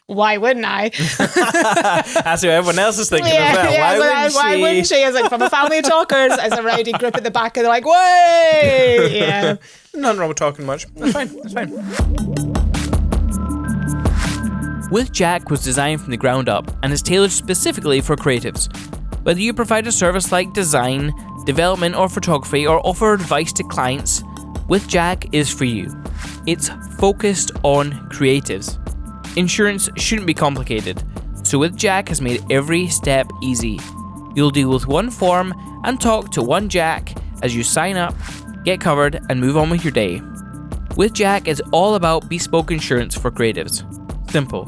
why wouldn't I? That's what everyone else is thinking as well. Why wouldn't she? I was like, from a family of talkers, as a rowdy group at the back, and they're like, way! Yeah. Nothing wrong with talking much. That's fine. With Jack was designed from the ground up and is tailored specifically for creatives. Whether you provide a service like design, development or photography, or offer advice to clients, With Jack is for you. It's focused on creatives. Insurance shouldn't be complicated, so with Jack has made every step easy. You'll deal with one form and talk to one Jack as you sign up, get covered, and move on with your day. With Jack, it's all about bespoke insurance for creatives. Simple.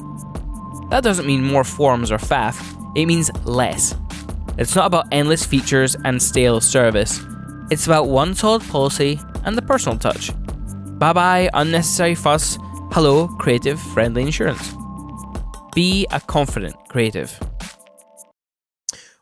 That doesn't mean more forms or faff, it means less. It's not about endless features and stale service. It's about one solid policy and the personal touch. Bye-bye unnecessary fuss. Hello, creative friendly insurance. Be a confident creative.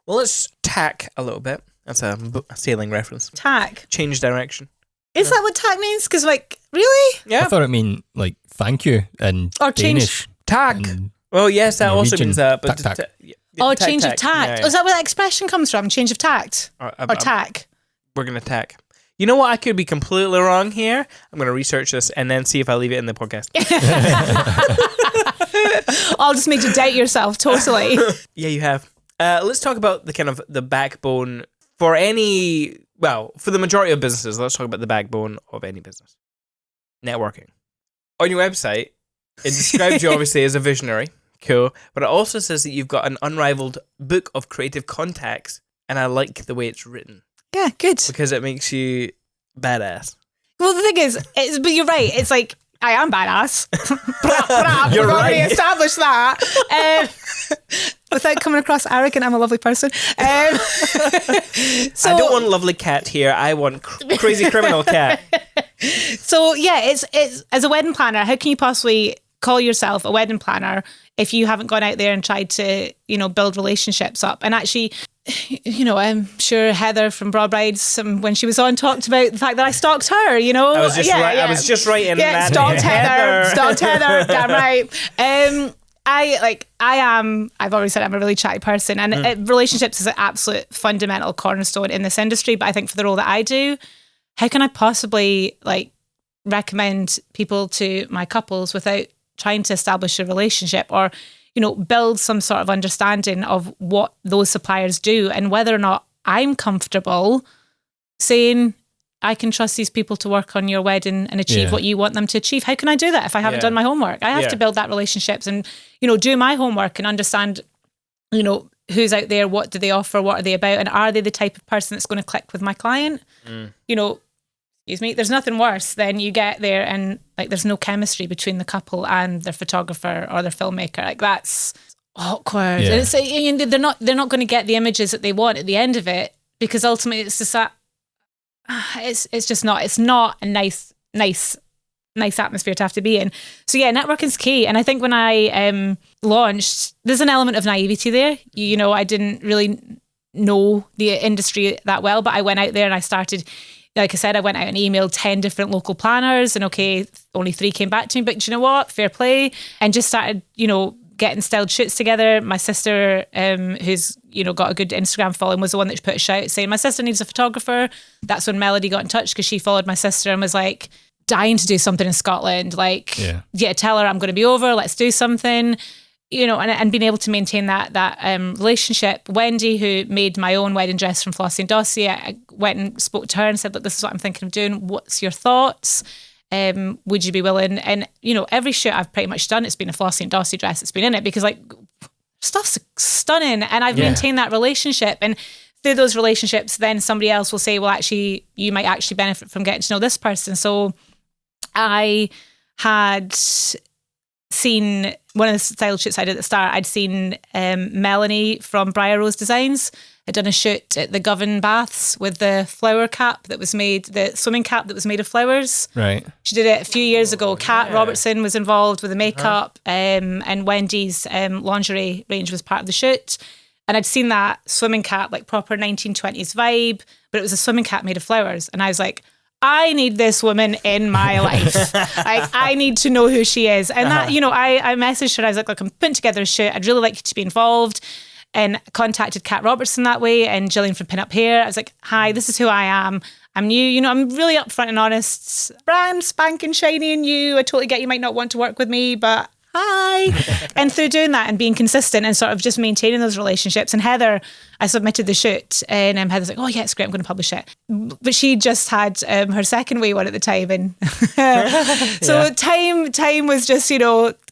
Well, let's tack a little bit. That's a sailing reference. Tack. Change direction. Is that what tack means? Because, like, really? Yeah. I thought it meant like thank you in Or change- Danish. Tack. and Well, yes, that also Norwegian. means that. But Tack, tack. Change of tact. Yeah, Oh, is that where that expression comes from? Change of tact? Or tack? We're going to tack. You know what? I could be completely wrong here. I'm going to research this and then see if I leave it in the podcast. I'll just make you doubt yourself totally. Yeah, you have. Let's talk about the kind of the backbone for any, well, for the majority of businesses. Let's talk about the backbone of any business. Networking. On your website, it describes you obviously as a visionary. Cool. But it also says that you've got an unrivaled book of creative contacts. And I like the way it's written. Yeah, good. Because it makes you badass. Well, the thing is, but you're right. It's like, I am badass. You're We've right. already established that. Without coming across arrogant, I'm a lovely person. So, I don't want lovely cat here. I want crazy criminal cat. So yeah, it's as a wedding planner, how can you possibly call yourself a wedding planner if you haven't gone out there and tried to, build relationships up? And actually, I'm sure Heather from Broad Brides, when she was on, talked about the fact that I stalked her, I was just I was just writing that. Stalked Heather, damn right. I've already said I'm a really chatty person, and relationships is an absolute fundamental cornerstone in this industry. But I think for the role that I do, how can I possibly recommend people to my couples without trying to establish a relationship or, build some sort of understanding of what those suppliers do and whether or not I'm comfortable saying, I can trust these people to work on your wedding and achieve what you want them to achieve. How can I do that if I haven't done my homework? I have to build that relationships and, do my homework and understand, who's out there, what do they offer, what are they about, and are they the type of person that's going to click with my client? Excuse me, there's nothing worse than you get there and there's no chemistry between the couple and their photographer or their filmmaker. That's awkward. Yeah. And it's they're not going to get the images that they want at the end of it, because ultimately it's just that it's not a nice atmosphere to have to be in. So yeah, networking's key. And I think when I launched, there's an element of naivety there. I didn't really know the industry that well, but I went out there and I started. Like I said, I went out and emailed 10 different local planners, and only 3 came back to me, but you know what? Fair play. And just started, getting styled shoots together. My sister, who's, got a good Instagram following, was the one that put a shout saying, my sister needs a photographer. That's when Melody got in touch because she followed my sister and was like, dying to do something in Scotland. Tell her I'm going to be over. Let's do something. And being able to maintain that relationship. Wendy, who made my own wedding dress from Flossie and Dossie, I went and spoke to her and said, look, this is what I'm thinking of doing. What's your thoughts? Would you be willing? And, every shoot I've pretty much done, it's been a Flossie and Dossie dress that's been in it, because stuff's stunning. And I've maintained that relationship. And through those relationships, then somebody else will say, well, actually, you might actually benefit from getting to know this person. So I had seen one of the style shoots I did at the start. I'd seen Melanie from Briar Rose Designs had done a shoot at the Govan Baths with the flower cap that was made, the swimming cap that was made of flowers. Right. She did it a few years ago. Kat Robertson was involved with the makeup, and Wendy's lingerie range was part of the shoot. And I'd seen that swimming cap, proper 1920s vibe, but it was a swimming cap made of flowers. And I was like, I need this woman in my life. I need to know who she is. And that, I messaged her. I was like, look, I'm putting together a shoot. I'd really like you to be involved. And contacted Kat Robertson that way and Gillian from Pin Up Hair. I was like, hi, this is who I am. I'm new. I'm really upfront and honest. Brand spanking shiny and new. I totally get you might not want to work with me, but hi. And through doing that and being consistent and sort of just maintaining those relationships. And Heather, I submitted the shoot and Heather's like, oh yeah, it's great, I'm going to publish it. But she just had her second wee one at the time. And so time was just,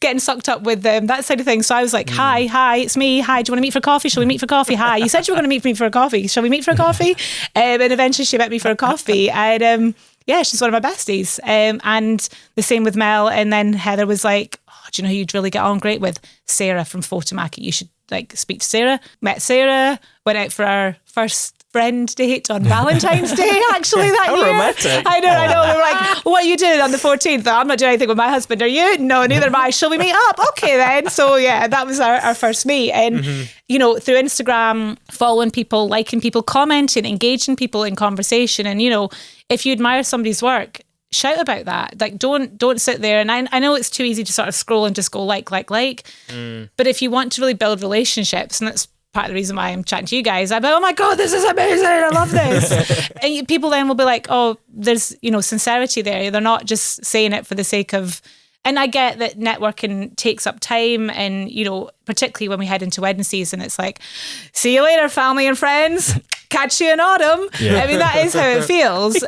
getting sucked up with that side of things. So I was like, hi, it's me. Hi, do you want to meet for coffee? Shall we meet for coffee? Hi, you said you were going to meet me for a coffee. Shall we meet for a coffee? And eventually she met me for a coffee. And she's one of my besties. And the same with Mel. And then Heather was like, do you know who you'd really get on great with? Sarah from Photomac. You should speak to Sarah. Met Sarah, went out for our first friend date on Valentine's Day, actually, that year. Romantic. I know. They were like, what are you doing on the 14th? I'm not doing anything with my husband. Are you? No, neither am I. Shall we meet up? Okay, then. So, yeah, that was our first meet. And, through Instagram, following people, liking people, commenting, engaging people in conversation. And, if you admire somebody's work, shout about that. Like, don't sit there. And I know it's too easy to sort of scroll and just go like. But if you want to really build relationships, and that's part of the reason why I'm chatting to you guys, I'm like, oh my God, this is amazing. I love this. And people then will be like, oh, there's, sincerity there. They're not just saying it for the sake of, and I get that networking takes up time. And, particularly when we head into wedding season, it's like, see you later, family and friends. Catch you in autumn. Yeah. I mean, that is how it feels.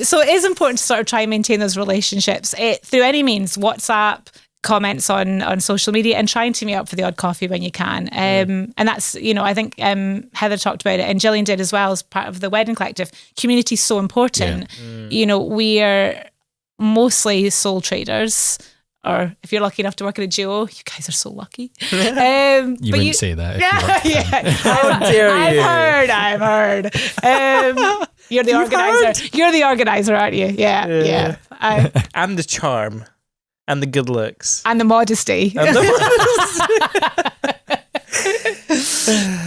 So it is important to sort of try and maintain those relationships through any means, WhatsApp, comments on social media, and trying to meet up for the odd coffee when you can. And that's, I think Heather talked about it and Gillian did as well as part of the Wedding Collective. Community is so important. Yeah. We are mostly sole traders. Or if you're lucky enough to work in a duo, you guys are so lucky. You wouldn't say that. How dare you? I've heard. You're the organizer. You're the organizer, aren't you? Yeah. I'm the charm and the good looks. And the modesty.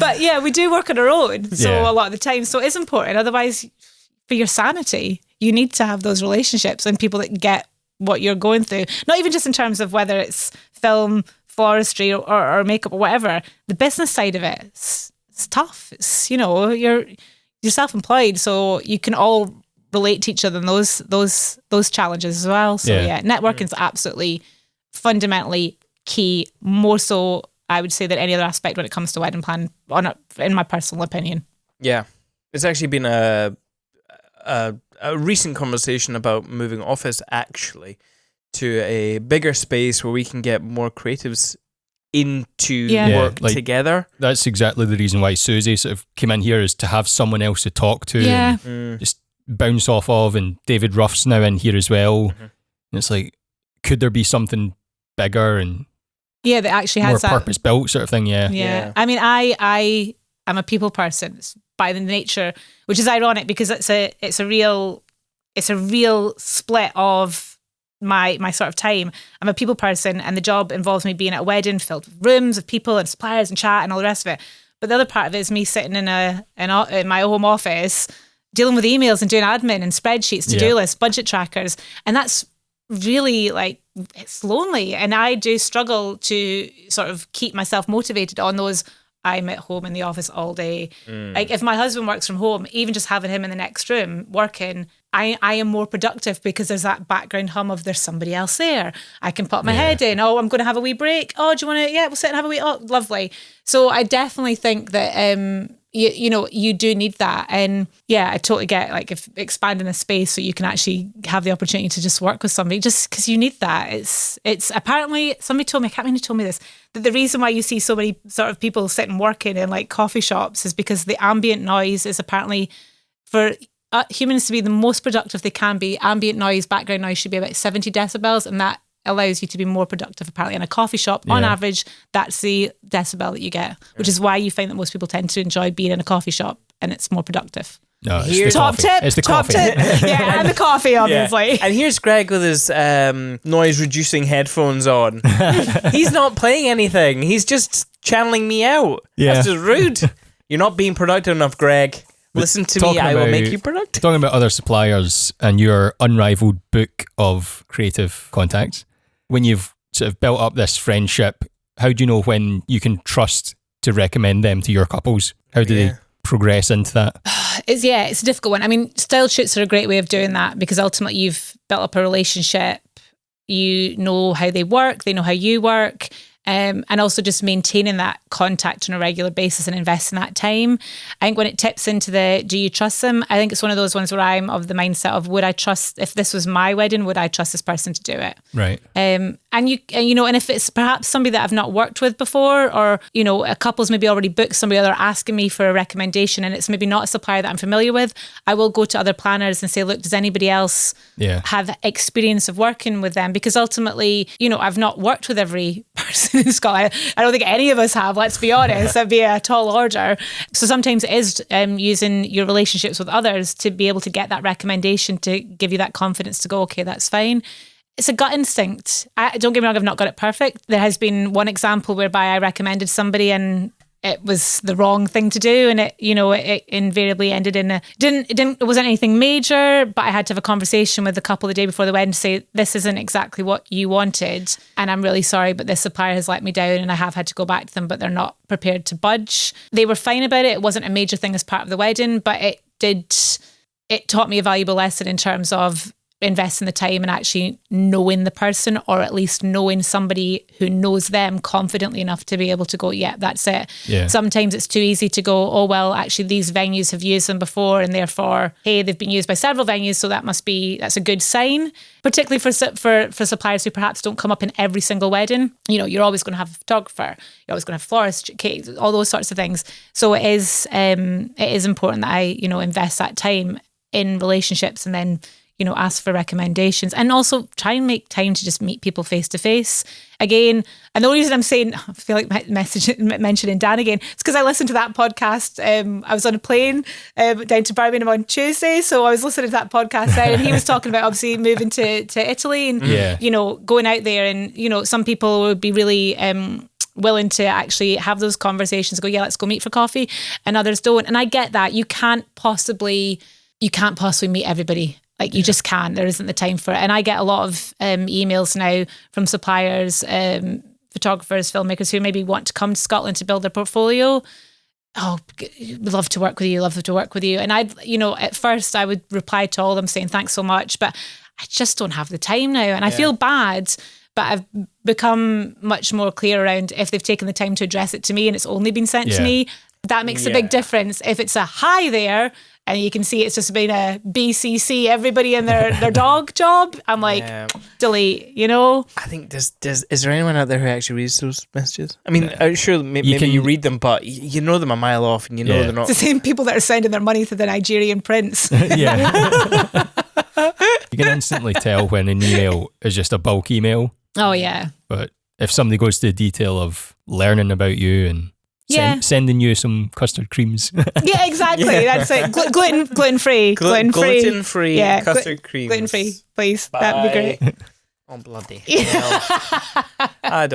But yeah, we do work on our own. So a lot of the time. So it's important. Otherwise, for your sanity, you need to have those relationships and people that get what you're going through, not even just in terms of whether it's film, floristry or makeup or whatever. The business side of it, it's tough. It's you're self-employed, so you can all relate to each other in those challenges as well. So networking is absolutely fundamentally key, more so I would say than any other aspect when it comes to wedding planning, in my personal opinion. Yeah, it's actually been a recent conversation about moving office actually to a bigger space where we can get more creatives into work together. That's exactly the reason why Susie sort of came in here, is to have someone else to talk to and just bounce off of. And David Ruff's now in here as well. And it's like, could there be something bigger and that actually has more purpose built sort of thing? Yeah. I mean, I am a people person by the nature, which is ironic because it's a real split of my sort of time. I'm a people person, and the job involves me being at a wedding filled with rooms of people and suppliers and chat and all the rest of it. But the other part of it is me sitting in my home office dealing with emails and doing admin and spreadsheets, to-do lists, budget trackers, and that's really it's lonely. And I do struggle to sort of keep myself motivated on those. I'm at home in the office all day. Like if my husband works from home, even just having him in the next room working, I am more productive because there's that background hum of there's somebody else there. I can pop my head in. Oh, I'm going to have a wee break. Oh, do you want to? Yeah, we'll sit and have a wee. Oh, lovely. So I definitely think that you do need that. And I totally get if expanding a space so you can actually have the opportunity to just work with somebody, just because you need that. It's apparently, somebody told me, I can't remember who told me this, that the reason why you see so many sort of people sitting working in coffee shops is because the ambient noise is apparently, for humans to be the most productive they can be, ambient noise, background noise should be about 70 decibels, and that allows you to be more productive apparently in a coffee shop. On average, that's the decibel that you get, which is why you find that most people tend to enjoy being in a coffee shop and it's more productive. No, it's the coffee. It's the coffee. Yeah, and the coffee, obviously. And here's Greg with his noise-reducing headphones on. He's not playing anything. He's just channeling me out. Yeah. That's just rude. You're not being productive enough, Greg. Listen to me, I will make you productive. Talking about other suppliers and your unrivaled book of creative contacts, when you've sort of built up this friendship, how do you know when you can trust to recommend them to your couples? How do they progress into that? It's a difficult one. I mean, style shoots are a great way of doing that because ultimately you've built up a relationship you know how they work, they know how you work. And also just maintaining that contact on a regular basis and investing that time. I think when it tips into the, do you trust them? I think it's one of those ones where I'm of the mindset of, would I trust, if this was my wedding, would I trust this person to do it? Right. And if it's perhaps somebody that I've not worked with before, or, a couple's maybe already booked somebody, or they're asking me for a recommendation and it's maybe not a supplier that I'm familiar with, I will go to other planners and say, look, does anybody else have experience of working with them? Because ultimately, I've not worked with every person in Scotland. I don't think any of us have, let's be honest. That'd be a tall order. So sometimes it is using your relationships with others to be able to get that recommendation, to give you that confidence to go, okay, that's fine. It's a gut instinct. Don't get me wrong, I've not got it perfect. There has been one example whereby I recommended somebody and it was the wrong thing to do, and it invariably ended in it wasn't anything major, but I had to have a conversation with the couple the day before the wedding to say, this isn't exactly what you wanted, and I'm really sorry, but this supplier has let me down, and I have had to go back to them, but they're not prepared to budge. They were fine about it. It wasn't a major thing as part of the wedding, but it taught me a valuable lesson in terms of investing the time and actually knowing the person, or at least knowing somebody who knows them confidently enough to be able to go, yeah, that's it. Yeah. Sometimes it's too easy to go, oh, well, actually these venues have used them before, and therefore, hey, they've been used by several venues, so that's a good sign, particularly for suppliers who perhaps don't come up in every single wedding. You're always going to have a photographer, you're always going to have florists, cakes, all those sorts of things. So it is important that I, invest that time in relationships, and then ask for recommendations, and also try and make time to just meet people face to face. Again, and the only reason I'm saying, I feel like mentioning Dan again, it's because I listened to that podcast. I was on a plane down to Birmingham on Tuesday, so I was listening to that podcast there, and he was talking about obviously moving to Italy and going out there, and some people would be really willing to actually have those conversations, go, yeah, let's go meet for coffee, and others don't. And I get that you can't possibly meet everybody. Like, you just can't. There isn't the time for it. And I get a lot of emails now from suppliers, photographers, filmmakers who maybe want to come to Scotland to build their portfolio. Oh, we'd love to work with you. And at first I would reply to all of them saying, thanks so much, but I just don't have the time now. And I feel bad, but I've become much more clear around, if they've taken the time to address it to me and it's only been sent to me, that makes a big difference. If it's a hi there, and you can see it's just been a BCC, everybody in their dog job, I'm like, delete, I think, is there anyone out there who actually reads those messages? I mean, I'm sure maybe you read them, but you know them a mile off, and they're not. It's the same people that are sending their money to the Nigerian prince. Yeah. You can instantly tell when an email is just a bulk email. Oh, yeah. But if somebody goes to the detail of learning about you and sending you some custard creams. Yeah, exactly. That's it. Gluten-free. Gluten-free custard creams. Gluten-free, please. That would be great. Oh, bloody hell. I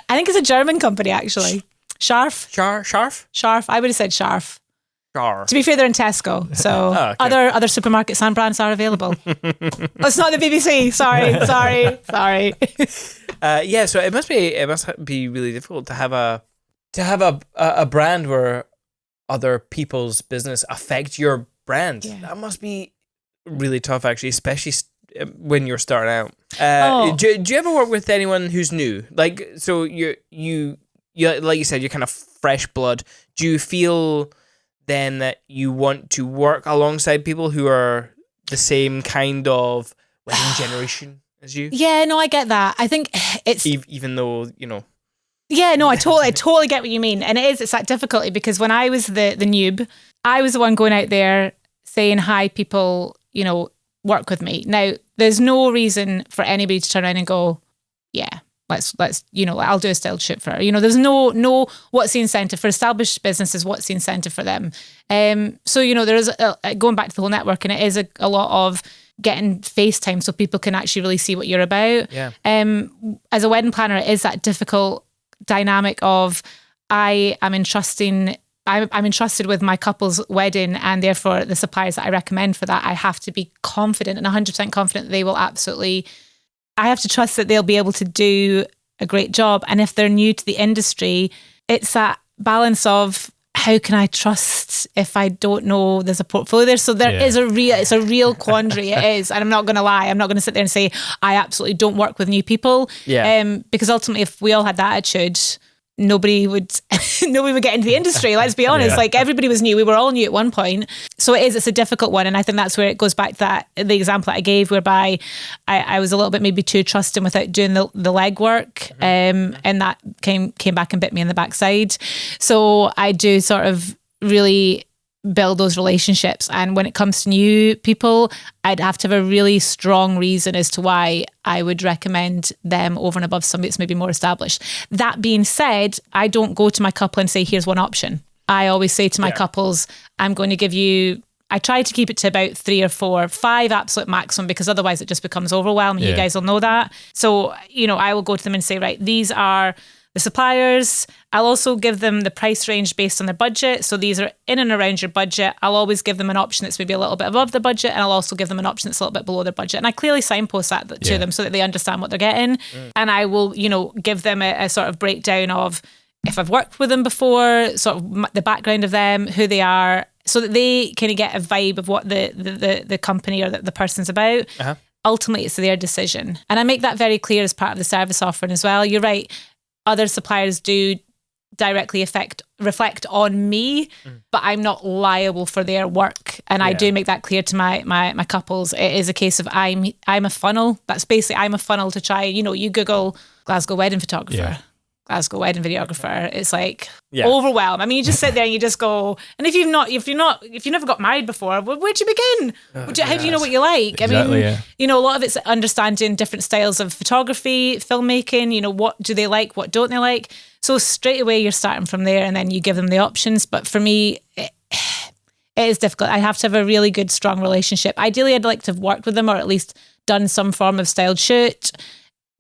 think it's a German company, actually. Scharf. Scharf? I would have said Scharf. Scharf. To be fair, they're in Tesco, so okay. Other supermarkets and brands are available. It's not the BBC. Sorry. So it must be really difficult to have a brand where other people's business affect your brand. Yeah. That must be really tough, actually, especially when you're starting out. Do you ever work with anyone who's new? Like, so you like you said, you're kind of fresh blood. Do you feel then that you want to work alongside people who are the same kind of wedding generation as you? Yeah, no, I get that. I think it's even though Yeah, no, I totally get what you mean. And it's that difficulty, because when I was the noob, I was the one going out there saying, hi, people, work with me. Now, there's no reason for anybody to turn around and go, yeah, let's I'll do a style shoot for her. There's no what's the incentive for established businesses, what's the incentive for them? So, there is, going back to the whole network, and it is a lot of getting FaceTime so people can actually really see what you're about. Yeah. As a wedding planner, it is that difficult dynamic of I'm entrusted with my couple's wedding, and therefore the suppliers that I recommend for that, I have to be confident and 100% confident that they will I have to trust that they'll be able to do a great job. And if they're new to the industry, it's that balance of how can I trust if I don't know there's a portfolio there? So it's a real quandary. It is. And I'm not going to lie. I'm not going to sit there and say, I absolutely don't work with new people. Yeah. Because ultimately, if we all had that attitude, nobody would get into the industry. Let's be honest. Like, everybody was new. We were all new at one point. So it's a difficult one. And I think that's where it goes back to the example that I gave, whereby I was a little bit maybe too trusting without doing the legwork. And that came back and bit me in the backside. So I do sort of really build those relationships. And when it comes to new people, I'd have to have a really strong reason as to why I would recommend them over and above somebody that's maybe more established. That being said, I don't go to my couple and say, here's one option. I always say to my couples, I'm going to give you, I try to keep it to about 3 or 4, 5 absolute maximum, because otherwise it just becomes overwhelming. You guys will know that. So, I will go to them and say, right, these are the suppliers. I'll also give them the price range based on their budget. So these are in and around your budget. I'll always give them an option that's maybe a little bit above the budget, and I'll also give them an option that's a little bit below their budget. And I clearly signpost that to them so that they understand what they're getting. And I will, give them a sort of breakdown of, if I've worked with them before, sort of the background of them, who they are, so that they kind of get a vibe of what the company or the person's about. Ultimately, it's their decision. And I make that very clear as part of the service offering as well. You're right. Other suppliers do directly reflect on me, but I'm not liable for their work. And I do make that clear to my couples. It is a case of I'm a funnel. That's basically, I'm a funnel to try, you Google Glasgow wedding photographer, Glasgow wedding videographer. It's like overwhelmed. I mean, you just sit there and you just go, and if you've never got married before, where'd you begin? How do you know what you like? Exactly, I mean, a lot of it's understanding different styles of photography, filmmaking, what do they like? What don't they like? So straight away you're starting from there, and then you give them the options. But for me, it is difficult. I have to have a really good, strong relationship. Ideally, I'd like to have worked with them, or at least done some form of styled shoot,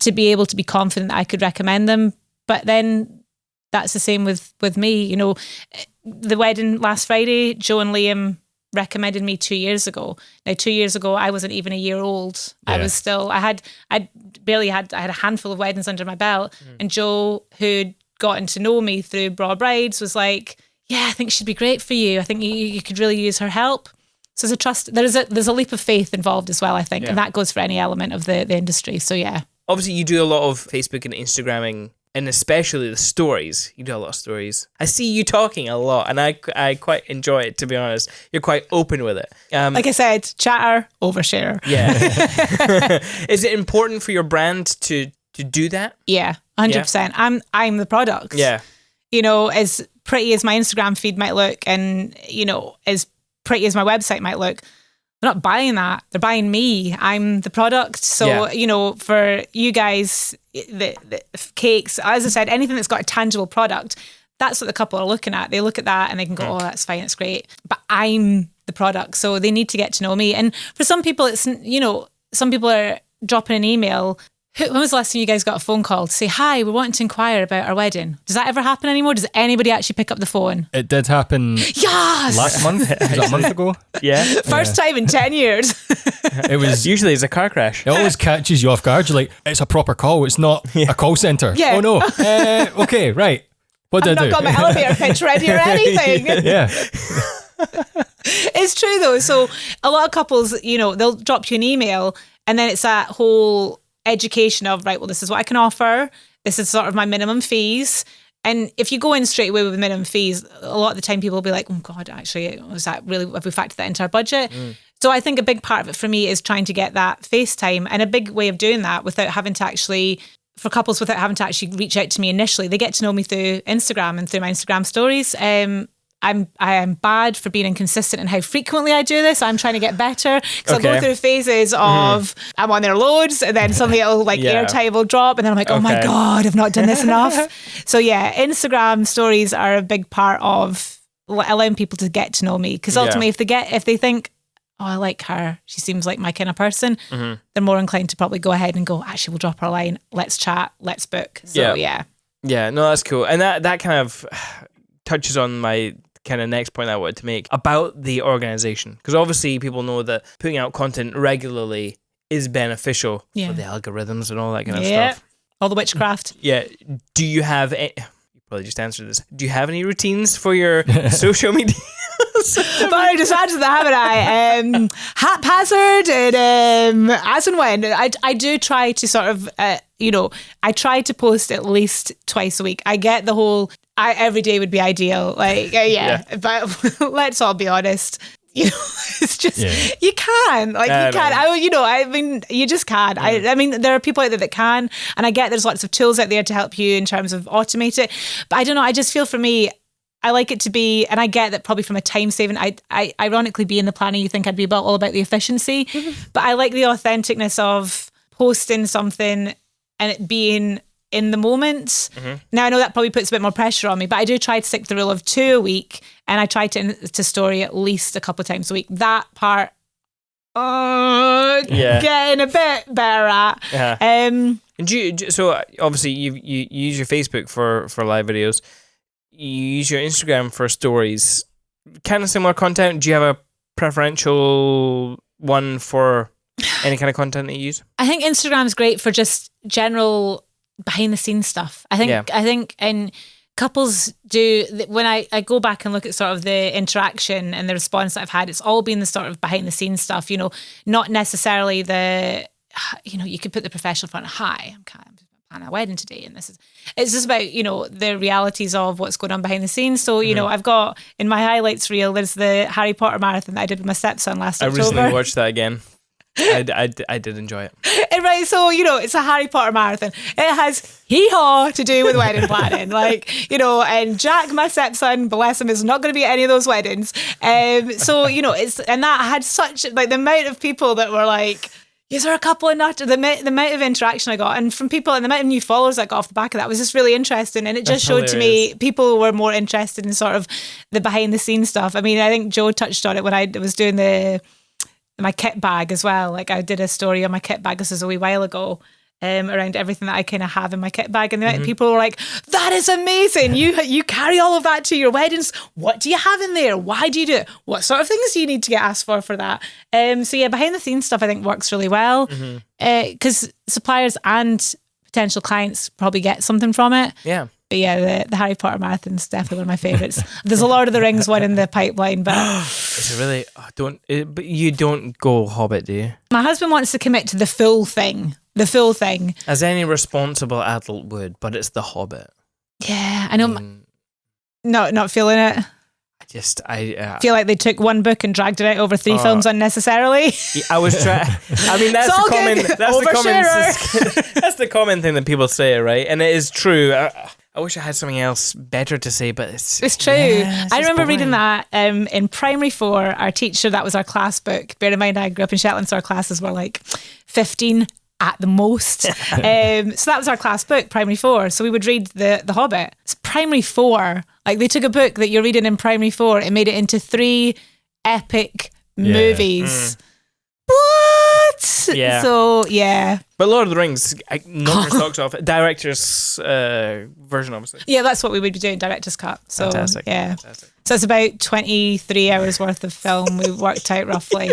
to be able to be confident that I could recommend them. But then that's the same with me. The wedding last Friday, Joe and Liam recommended me 2 years ago. Now, 2 years ago, I wasn't even a year old. I was still, I had a handful of weddings under my belt. And Joe, who'd gotten to know me through Broad Brides, was like, yeah, I think she'd be great for you. I think you could really use her help. So there's a trust, there's a leap of faith involved as well, I think. And that goes for any element of the industry. So yeah. Obviously, you do a lot of Facebook and Instagramming, and especially the stories. You do a lot of stories. I see you talking a lot, and I quite enjoy it, to be honest. You're quite open with it. Like I said, chatter, overshare. Yeah. Is it important for your brand to do that? Yeah, 100%. I'm the product. Yeah. As pretty as my Instagram feed might look, and, as pretty as my website might look, they're not buying that. They're buying me. I'm the product. So, for you guys, the cakes, as I said, anything that's got a tangible product, that's what the couple are looking at. They look at that and they can go, oh, that's fine, it's great. But I'm the product. So they need to get to know me. And for some people, it's, some people are dropping an email. When was the last time you guys got a phone call to say, hi, we're wanting to inquire about our wedding? Does that ever happen anymore? Does anybody actually pick up the phone? It did happen last month. Was that a month ago? Yeah. First time in 10 years. It was usually it's a car crash. It always catches you off guard. You're like, it's a proper call. It's not a call centre. Yeah. Oh no. Okay, right. What did I do? I've not got my elevator pitch ready or anything. Yeah. It's true though. So a lot of couples, they'll drop you an email, and then it's that whole education of, right, well, this is what I can offer. This is sort of my minimum fees. And if you go in straight away with minimum fees, a lot of the time people will be like, oh God, actually, was that really, have we factored that into our budget? So I think a big part of it for me is trying to get that FaceTime, and a big way of doing that without having to actually, for couples without having to actually reach out to me initially, they get to know me through Instagram and through my Instagram stories. I am bad for being inconsistent in how frequently I do this. I'm trying to get better, because I'll go through phases of I'm on there loads, and then suddenly it'll airtime will drop, and then I'm like, oh my God, I've not done this enough. So yeah, Instagram stories are a big part of allowing people to get to know me, because ultimately if they think, oh, I like her, she seems like my kind of person, they're more inclined to probably go ahead and go, actually, we'll drop her a line, let's chat, let's book. So yeah, no, that's cool. And that kind of touches on my kind of next point I wanted to make about the organization, because obviously people know that putting out content regularly is beneficial for the algorithms and all that kind of stuff. All the witchcraft. Yeah. Do you have you Well, I just answered this. Do you have any routines for your social media? But I just answered that, haven't I? Haphazard and as and when. I do try to sort of, I try to post at least twice a week. I get the whole, every day would be ideal. Like, but let's all be honest. It's just, you can't. Like, you can't. You just can't. I mean, there are people out there that can, and I get there's lots of tools out there to help you in terms of automate it. But I don't know, I just feel for me, I like it to be, and I get that probably from a time saving, I ironically being the planner, you think I'd be all about the efficiency, but I like the authenticness of posting something and it being in the moment. Now I know that probably puts a bit more pressure on me, but I do try to stick to the rule of 2 a week, and I try to story at least a couple of times a week. That part, getting a bit better at. Yeah. So obviously you use your Facebook for live videos. You use your Instagram for stories. Kind of similar content. Do you have a preferential one for any kind of content that you use? I think Instagram's great for just general behind the scenes stuff. I think and couples do, when I go back and look at sort of the interaction and the response that I've had, it's all been the sort of behind the scenes stuff, not necessarily the, you could put the professional front. Hi, I'm planning a wedding today, and it's just about the realities of what's going on behind the scenes. So I've got in my highlights reel, there's the Harry Potter marathon that I did with my stepson last October. I recently watched that again. I did enjoy it. Right, so it's a Harry Potter marathon. It has hee-haw to do with wedding planning, and Jack, my stepson, bless him, is not going to be at any of those weddings. So it's, and that had such the amount of people that were like, is there a couple of nuts? The amount of interaction I got, and from people, and the amount of new followers I got off the back of that was just really interesting. And it just showed to me people were more interested in sort of the behind the scenes stuff. I mean, I think Joe touched on it when I was doing my kit bag as well. Like, I did a story on my kit bag, this is a wee while ago, around everything that I kind of have in my kit bag, and the amount of people were like, that is amazing, you carry all of that to your weddings, what do you have in there, why do you do it, what sort of things do you need to get asked for that. So yeah, behind the scenes stuff I think works really well, because suppliers and potential clients probably get something from it. But yeah, the Harry Potter marathon's definitely one of my favourites. There's a Lord of the Rings one in the pipeline, but it's really but you don't go Hobbit, do you? My husband wants to commit to the full thing. As any responsible adult would, but it's the Hobbit. Yeah, I know. Not feeling it. I feel like they took one book and dragged it out over 3 films unnecessarily. I was trying. I mean, that's the common. That's the common thing that people say, right? And it is true. I wish I had something else better to say, but it's true. Yeah, I remember reading that in primary 4. Our teacher, that was our class book. Bear in mind, I grew up in Shetland, so our classes were like 15 at the most. So that was our class book, primary 4. So we would read the Hobbit. It's primary 4. Like, they took a book that you're reading in primary 4 and made it into 3 epic movies. What? Yeah. So, yeah. But Lord of the Rings, numbers talks off. Director's version, obviously. Yeah, that's what we would be doing, director's cut. So, fantastic. Yeah. Fantastic. So it's about 23 hours worth of film we worked out roughly.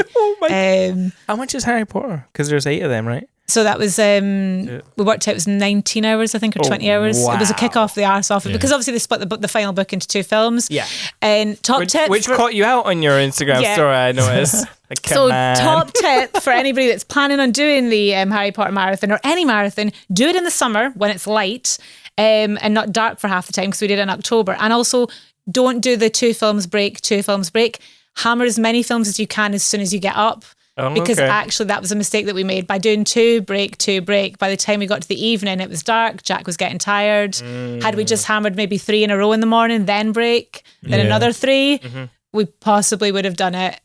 How much is Harry Potter? Because there's 8 of them, right? So that was, we worked out it was 19 hours, I think, or 20 hours. Wow. It was a kick off the arse off it, because obviously they split the final book into 2 films. Yeah. And top tip. Which caught you out on your Instagram story, I noticed. Like, top tip for anybody that's planning on doing the Harry Potter marathon or any marathon, do it in the summer when it's light and not dark for half the time, because we did it in October. And also, don't do the 2 films break. Hammer as many films as you can as soon as you get up. Because actually that was a mistake that we made by doing 2 break. By the time we got to the evening, it was dark. Jack was getting tired. Had we just hammered maybe 3 in a row in the morning, then break, then another 3, we possibly would have done it.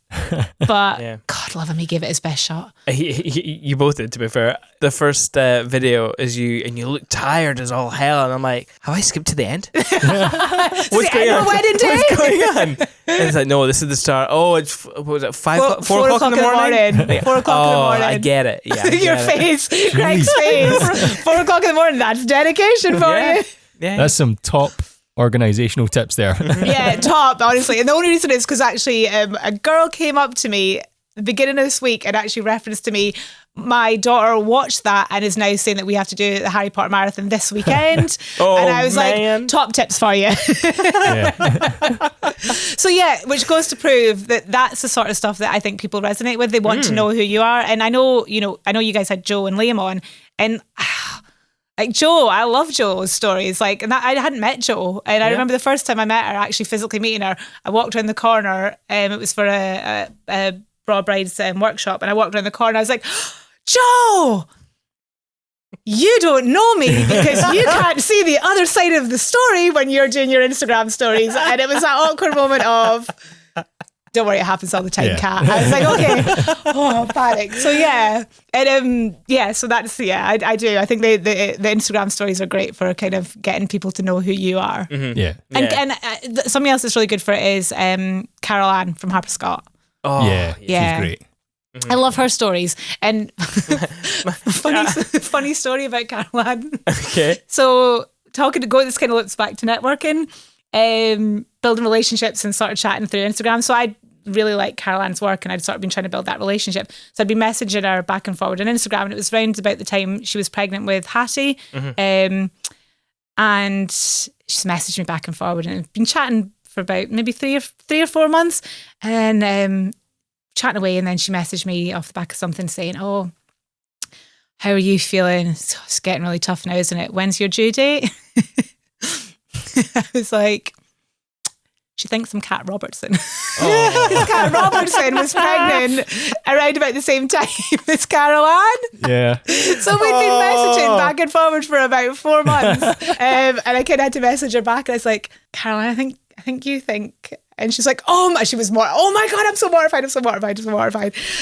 But God love him, he gave it his best shot. You both did, to be fair. The first video is you, and you look tired as all hell, and I'm like, have I skipped to the end? What's going on? What's going on? And it's like, no, this is the start. Oh, it's, what was it, 4 o'clock in the morning? 4 o'clock in the morning. I get it. Yeah, Your face, Greg's face. 4 o'clock in the morning, that's dedication for you. Yeah. That's some top organisational tips there. Yeah, top, honestly. And the only reason is because actually a girl came up to me at the beginning of this week and actually referenced to me, my daughter watched that and is now saying that we have to do the Harry Potter marathon this weekend. And I was like, top tips for you. So which goes to prove that that's the sort of stuff that I think people resonate with. They want to know who you are. And I know you guys had Joe and Liam on, and like Joe, I love Joe's stories. Like, and I hadn't met Joe, and I remember the first time I met her, actually physically meeting her, I walked around the corner. It was for a Broad Brides workshop, and I walked around the corner. I was like, Joe, you don't know me because you can't see the other side of the story when you're doing your Instagram stories. And it was that awkward moment of, don't worry, it happens all the time, Kat. I was like, okay, panic. So and so that's I do. I think the Instagram stories are great for kind of getting people to know who you are. Mm-hmm. Yeah, and something else that's really good for it is Carol Ann from Harper Scott. Oh, yeah, she's great. Mm-hmm. I love her stories. And funny story about Carol Ann. Okay. So this kind of loops back to networking, building relationships and sort of chatting through Instagram. So I really like Carol Ann's work, and I'd sort of been trying to build that relationship. So I'd been messaging her back and forward on Instagram, and it was round about the time she was pregnant with Hattie. Mm-hmm. And she's messaged me back and forward, and I've been chatting for about maybe three or 4 months, and chatting away, and then she messaged me off the back of something saying, "Oh, how are you feeling? It's getting really tough now, isn't it? When's your due date?" I was like, she thinks I'm Kat Robertson. Because Kat Robertson was pregnant around about the same time as Carol Ann. Yeah. So we've been messaging back and forward for about 4 months. And I kind of had to message her back. And I was like, Carol Ann, I think you think. And she's like, she was more, oh my God, I'm so mortified.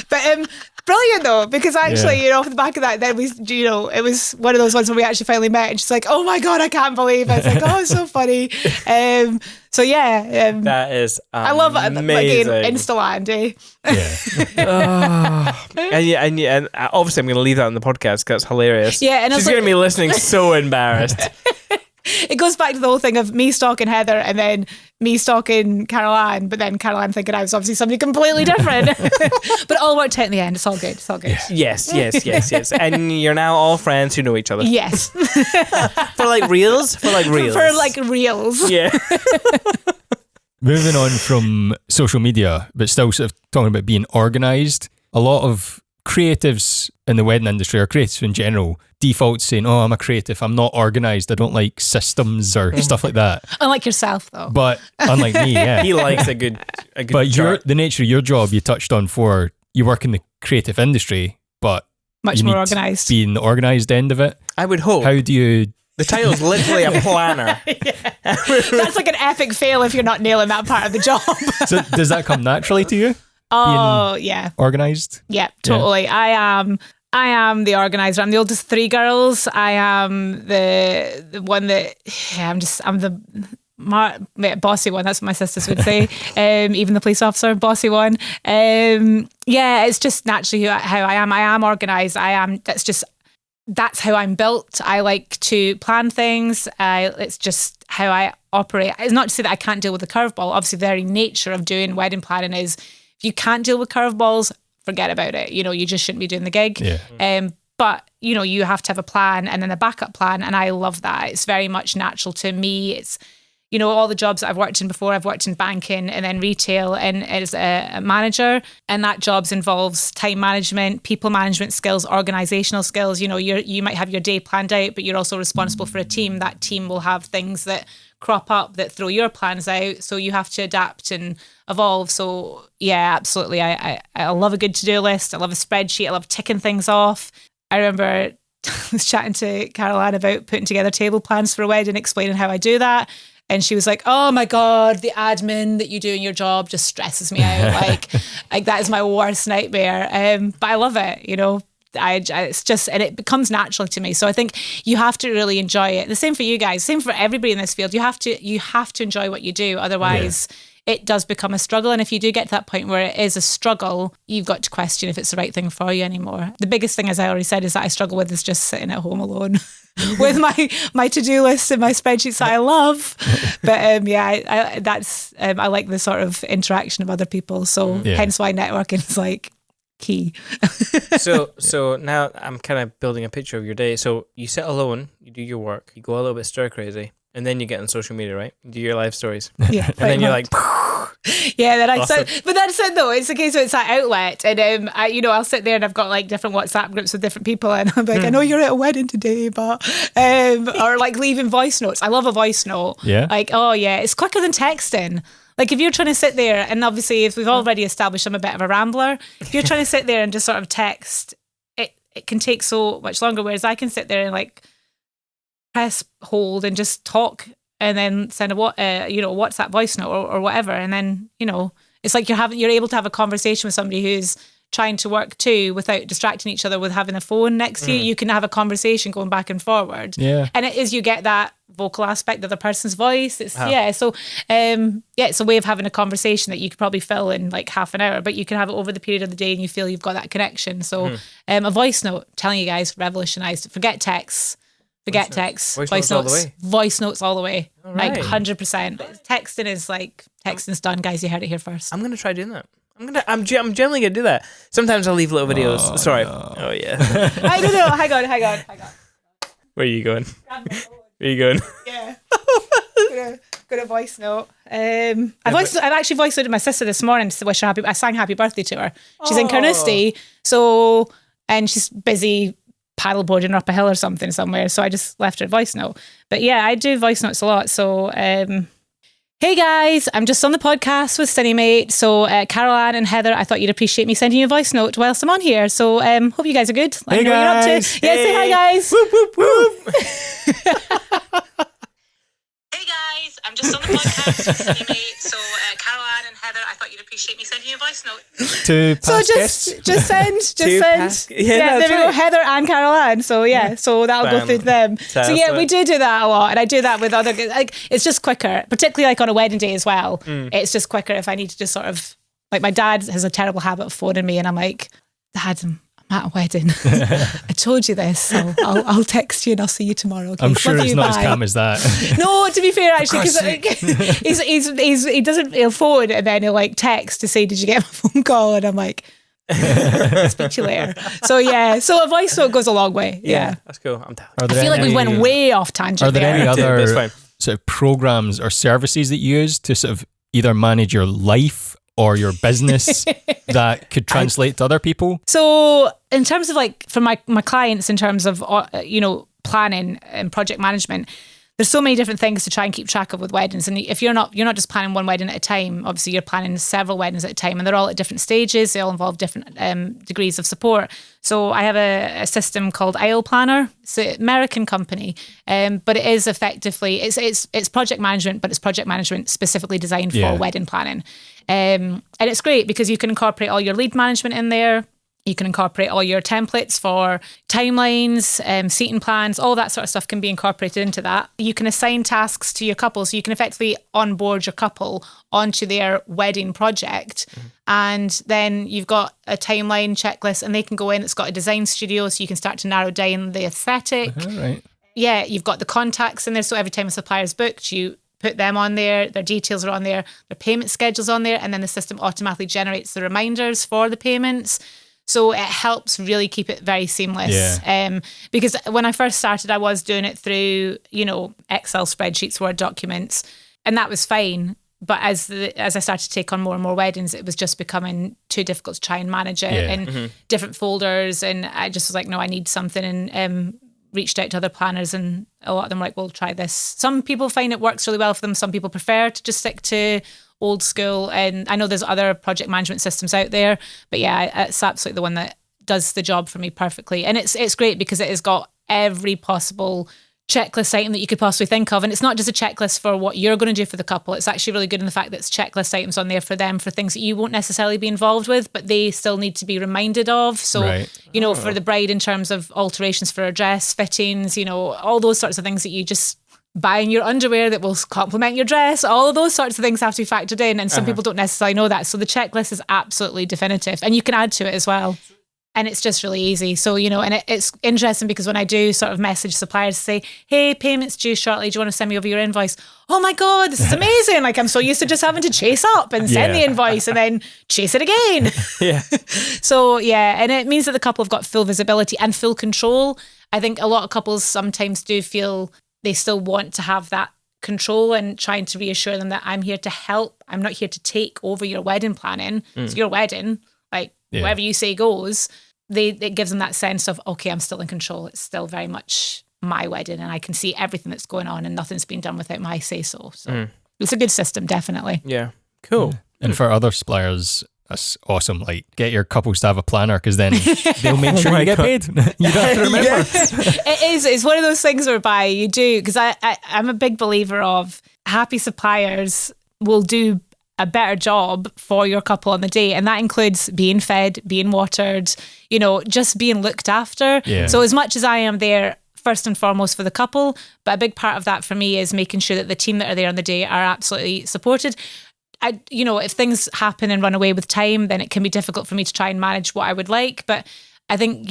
But brilliant though, because actually, off the back of that, then it was one of those ones where we actually finally met, and she's like, oh my God, I can't believe it. I was like, oh, it's so funny. That is amazing. I love it. Again, Instaland, Yeah. and obviously I'm going to leave that on the podcast because it's hilarious. Yeah, and she's going to be listening so embarrassed. It goes back to the whole thing of me stalking Heather and then me stalking Carol Ann, but then Carol Ann thinking I was obviously somebody completely different. But it all worked out in the end. It's all good. Yes. And you're now all friends who know each other. Yes. For like reels? For like reels. Yeah. Moving on from social media, but still sort of talking about being organised, a lot of creatives in the wedding industry, or creatives in general, default saying, oh, I'm a creative, I'm not organised, I don't like systems or stuff like that. Unlike yourself though. But unlike me, yeah. He likes a good But chart. the nature of your job, you touched on you work in the creative industry, but much more organised. Being the organised end of it. I would hope. How do you... The title's literally a planner. That's like an epic fail if you're not nailing that part of the job. So does that come naturally to you? Oh, yeah. Organised? Yeah, totally. Yeah. I am the organizer. I'm the oldest of 3 girls. I am the one that I'm the bossy one. That's what my sisters would say. Even the police officer, bossy one. It's just naturally how I am. I am organised. That's how I'm built. I like to plan things. It's just how I operate. It's not to say that I can't deal with the curveball. Obviously, the very nature of doing wedding planning is if you can't deal with curveballs, forget about it. You just shouldn't be doing the gig. Yeah. But, you have to have a plan and then a backup plan. And I love that. It's very much natural to me. It's, all the jobs that I've worked in before, I've worked in banking and then retail and as a manager. And that jobs involves time management, people management skills, organizational skills. You might have your day planned out, but you're also responsible for a team. That team will have things that crop up that throw your plans out. So you have to adapt and evolve. So yeah, absolutely. I love a good to-do list. I love a spreadsheet. I love ticking things off. I remember I was chatting to Carol Ann about putting together table plans for a wedding, explaining how I do that. And she was like, oh my God, the admin that you do in your job just stresses me out. like that is my worst nightmare. But I love it, it's just, and it becomes natural to me. So I think you have to really enjoy it. The same for you guys, same for everybody in this field. You have to enjoy what you do. Otherwise it does become a struggle. And if you do get to that point where it is a struggle, you've got to question if it's the right thing for you anymore. The biggest thing, as I already said, is that I struggle with is just sitting at home alone with my to-do list and my spreadsheets that I love. But I like the sort of interaction of other people. So hence why networking is like key. So now I'm kind of building a picture of your day. So you sit alone, you do your work, you go a little bit stir crazy, and then you get on social media, right? You do your live stories. Yeah. And then you're like, yeah, then awesome. But that's it though. It's a case of it's that outlet, and I'll sit there and I've got like different WhatsApp groups with different people, and I'm like, I know you're at a wedding today, but or like leaving voice notes. I love a voice note. Yeah. Like, oh yeah, it's quicker than texting. Like if you're trying to sit there, and obviously if we've already established I'm a bit of a rambler, if you're trying to sit there and just sort of text, it can take so much longer. Whereas I can sit there and like press hold and just talk, and then send a WhatsApp voice note or whatever, and then it's like you're able to have a conversation with somebody who's trying to work too without distracting each other with having a phone next to you. You can have a conversation going back and forward. Yeah. And it is, you get that vocal aspect of the person's voice. It's it's a way of having a conversation that you could probably fill in like half an hour, but you can have it over the period of the day and you feel you've got that connection. So a voice note, telling you guys, revolutionized. Forget texts. Voice notes. Voice notes all the way. All right. Like 100%. Texting is like, texting's done, guys. You heard it here first. I'm going to try doing that. I'm generally going to do that. Sometimes I'll leave little videos. Oh, Sorry. no. Oh, yeah. I don't know. Hang on. Where are you going? Where are you going? Yeah. Got a voice note. I've actually voice noted my sister this morning to wish her I sang happy birthday to her. She's in Carnoustie, and she's busy paddleboarding up a hill or something somewhere, so I just left her a voice note. But yeah, I do voice notes a lot. So hey guys, I'm just on the podcast with Cinemate. So Carol Ann and Heather, I thought you'd appreciate me sending you a voice note whilst I'm on here. So hope you guys are good. Let me know what you're up to. Yeah, say hi guys. Whoop, whoop, whoop. Hey guys, I'm just on the podcast with Cinemate. So Carol Ann and Heather, I thought you'd appreciate me sending you a voice note. To past So guests. just send. Yeah, there we go, right. Heather and Carol Ann. So yeah, so that'll go through to them. So yeah, we do that a lot, and I do that with other. Like it's just quicker, particularly like on a wedding day as well. It's just quicker if I need to just sort of like my dad has a terrible habit of phoning me, and I'm like, Dad, I'm at a wedding. I told you this, so I'll text you and I'll see you tomorrow. Okay? I'm sure Love it's you, not as bye. calm as that. No, to be fair, actually, because he'll phone and then he'll like text to say, "Did you get my phone call?" And I'm like, "Speak to you later." So yeah, so a voice note goes a long way. Yeah, That's cool. I'm down. Are I there feel like we any- went way off tangent. Are there any there. That's other fine. sort of programs or services that you use to sort of either manage your life or your business that could translate to other people? So in terms of like for my clients, in terms of planning and project management, there's so many different things to try and keep track of with weddings. And if you're not just planning one wedding at a time, obviously you're planning several weddings at a time, and they're all at different stages. They all involve different degrees of support. So I have a system called Aisle Planner. It's an American company, but it is effectively it's project management, but it's project management specifically designed for wedding planning. And it's great because you can incorporate all your lead management in there. You can incorporate all your templates for timelines, seating plans, all that sort of stuff can be incorporated into that. You can assign tasks to your couple, so you can effectively onboard your couple onto their wedding project. And then you've got a timeline checklist, and they can go in. It's got a design studio, so you can start to narrow down the aesthetic. Right. Yeah, you've got the contacts in there, so every time a supplier's booked, you put them on there, their details are on there, their payment schedule's on there, and then the system automatically generates the reminders for the payments. So it helps really keep it very seamless. Yeah. Because when I first started, I was doing it through, Excel spreadsheets, Word documents, and that was fine. But as I started to take on more and more weddings, it was just becoming too difficult to try and manage it in different folders. And I just was like, no, I need something. And reached out to other planners, and a lot of them were like, well, try this. Some people find it works really well for them. Some people prefer to just stick to old school. And I know there's other project management systems out there, but yeah, it's absolutely the one that does the job for me perfectly. And it's great because it has got every possible checklist item that you could possibly think of. And it's not just a checklist for what you're going to do for the couple. It's actually really good in the fact that it's checklist items on there for them for things that you won't necessarily be involved with, but they still need to be reminded of. So, for the bride in terms of alterations for her dress, fittings, all those sorts of things that you just buying your underwear that will complement your dress, all of those sorts of things have to be factored in. And some people don't necessarily know that. So the checklist is absolutely definitive, and you can add to it as well. And it's just really easy. So, and it's interesting because when I do sort of message suppliers to say, hey, payment's due shortly, do you want to send me over your invoice? Oh my God, this is amazing. Like, I'm so used to just having to chase up and send the invoice and then chase it again. Yeah. So, yeah, and it means that the couple have got full visibility and full control. I think a lot of couples sometimes do feel they still want to have that control, and trying to reassure them that I'm here to help. I'm not here to take over your wedding planning. It's your wedding. Like, whatever you say goes. It gives them that sense of, okay, I'm still in control. It's still very much my wedding and I can see everything that's going on and nothing's been done without my say-so. So it's a good system, definitely. Yeah. Cool. And for other suppliers, that's awesome. Like, get your couples to have a planner, because then they'll make sure you get paid. You don't have to remember. It's one of those things whereby you do, because I'm a big believer of happy suppliers will do a better job for your couple on the day, and that includes being fed, being watered, just being looked after. So as much as I am there first and foremost for the couple, but a big part of that for me is making sure that the team that are there on the day are absolutely supported. If things happen and run away with time, then it can be difficult for me to try and manage what I would like. But I think,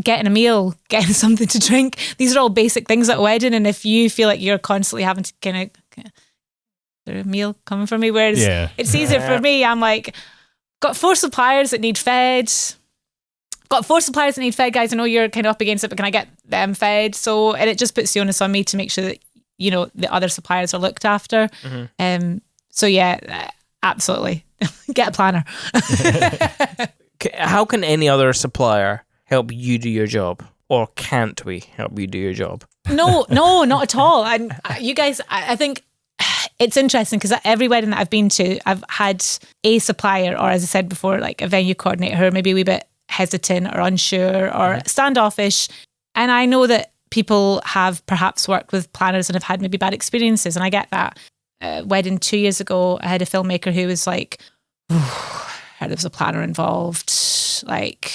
getting a meal, getting something to drink, these are all basic things at a wedding. And if you feel like you're constantly having to kind of, there's a meal coming for me, whereas it's easier for me. I'm like, got 4 suppliers that need fed. Got 4 suppliers that need fed, guys. I know you're kind of up against it, but can I get them fed? So, and it just puts the onus on me to make sure that, the other suppliers are looked after. So yeah, absolutely. Get a planner. How can any other supplier help you do your job? Or can't we help you do your job? No, not at all. And you guys, I think it's interesting because at every wedding that I've been to, I've had a supplier, or as I said before, like a venue coordinator who are maybe a wee bit hesitant or unsure or standoffish. And I know that people have perhaps worked with planners and have had maybe bad experiences, and I get that. Wedding 2 years ago, I had a filmmaker who was like, heard there was a planner involved. Like,